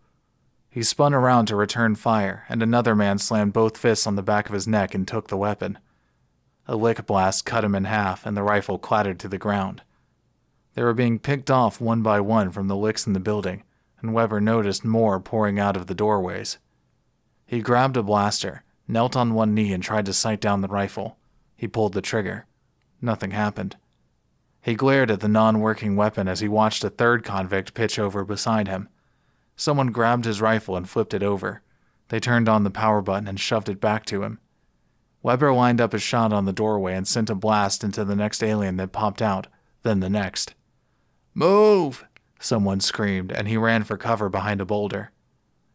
Speaker 1: He spun around to return fire, and another man slammed both fists on the back of his neck and took the weapon. A lick blast cut him in half, and the rifle clattered to the ground. They were being picked off one by one from the licks in the building, and Weber noticed more pouring out of the doorways. He grabbed a blaster, knelt on one knee and tried to sight down the rifle. He pulled the trigger. Nothing happened. He glared at the non-working weapon as he watched a third convict pitch over beside him. Someone grabbed his rifle and flipped it over. They turned on the power button and shoved it back to him. Weber lined up his shot on the doorway and sent a blast into the next alien that popped out, then the next. "Move!" someone screamed, and he ran for cover behind a boulder.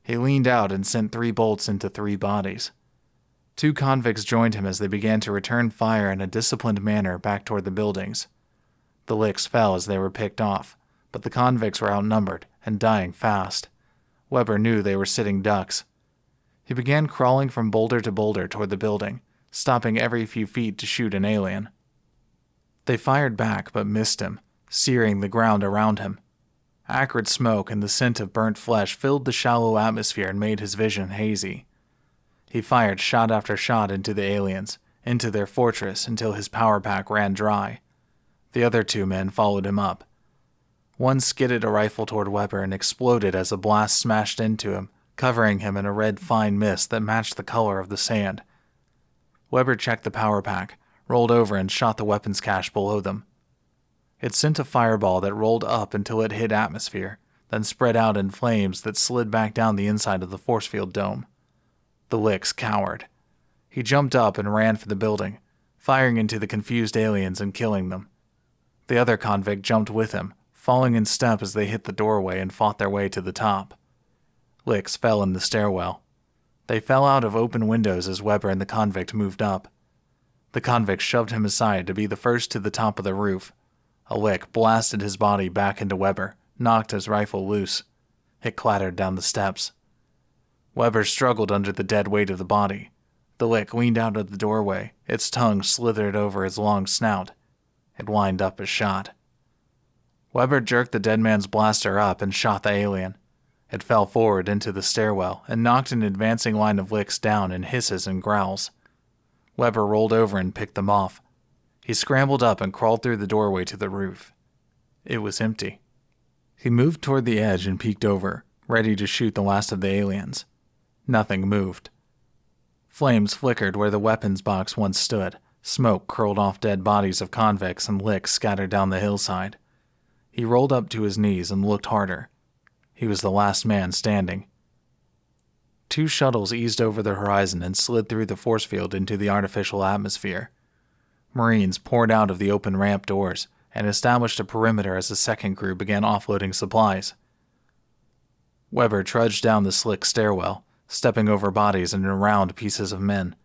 Speaker 1: He leaned out and sent 3 bolts into 3 bodies. 2 convicts joined him as they began to return fire in a disciplined manner back toward the buildings. The licks fell as they were picked off, but the convicts were outnumbered and dying fast. Weber knew they were sitting ducks. He began crawling from boulder to boulder toward the building, stopping every few feet to shoot an alien. They fired back but missed him, searing the ground around him. Acrid smoke and the scent of burnt flesh filled the shallow atmosphere and made his vision hazy. He fired shot after shot into the aliens, into their fortress until his power pack ran dry. The other 2 men followed him up. One skidded a rifle toward Weber and exploded as a blast smashed into him, covering him in a red fine mist that matched the color of the sand. Weber checked the power pack, rolled over and shot the weapons cache below them. It sent a fireball that rolled up until it hit atmosphere, then spread out in flames that slid back down the inside of the force field dome. The licks cowered. He jumped up and ran for the building, firing into the confused aliens and killing them. The other convict jumped with him, falling in step as they hit the doorway and fought their way to the top. Licks fell in the stairwell. They fell out of open windows as Weber and the convict moved up. The convict shoved him aside to be the first to the top of the roof. A lick blasted his body back into Weber, knocked his rifle loose. It clattered down the steps. Weber struggled under the dead weight of the body. The lick leaned out of the doorway, its tongue slithered over his long snout. It lined up his shot. Weber jerked the dead man's blaster up and shot the alien. It fell forward into the stairwell and knocked an advancing line of licks down in hisses and growls. Weber rolled over and picked them off. He scrambled up and crawled through the doorway to the roof. It was empty. He moved toward the edge and peeked over, ready to shoot the last of the aliens. Nothing moved. Flames flickered where the weapons box once stood. Smoke curled off dead bodies of convicts and licks scattered down the hillside. He rolled up to his knees and looked harder. He was the last man standing. 2 shuttles eased over the horizon and slid through the force field into the artificial atmosphere. Marines poured out of the open ramp doors and established a perimeter as the second crew began offloading supplies. Weber trudged down the slick stairwell, stepping over bodies and around pieces of men.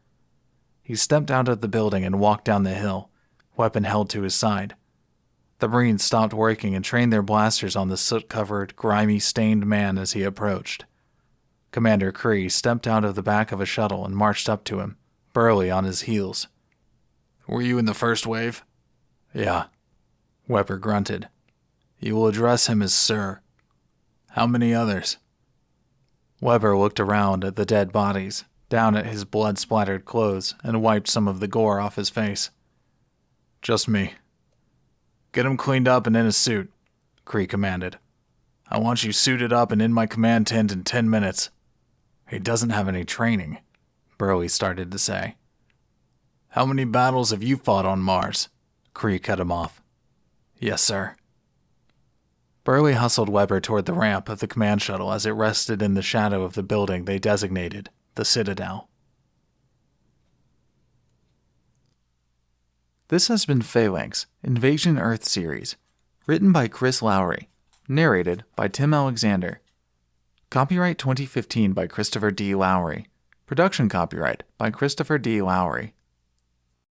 Speaker 1: He stepped out of the building and walked down the hill, weapon held to his side. The Marines stopped working and trained their blasters on the soot-covered, grimy, stained man as he approached. Commander Cree stepped out of the back of a shuttle and marched up to him, Burley on his heels.
Speaker 2: "Were you in the first wave?"
Speaker 1: "Yeah," Weber grunted. "You will address him as Sir."
Speaker 2: "How many others?"
Speaker 1: Weber looked around at the dead bodies, down at his blood-splattered clothes, and wiped some of the gore off his face.
Speaker 2: "Just me." "Get him cleaned up and in a suit," Cree commanded. "I want you suited up and in my command tent in 10 minutes.
Speaker 1: "He doesn't have any training," Burley started to say.
Speaker 2: "How many battles have you fought on Mars?"
Speaker 1: Cree cut him off.
Speaker 2: "Yes, sir."
Speaker 1: Burley hustled Weber toward the ramp of the command shuttle as it rested in the shadow of the building they designated the Citadel. This has been Phalanx, Invasion Earth series, written by Chris Lowry, narrated by Tim Alexander. Copyright 2015 by Christopher D. Lowry. Production copyright by Christopher D. Lowry.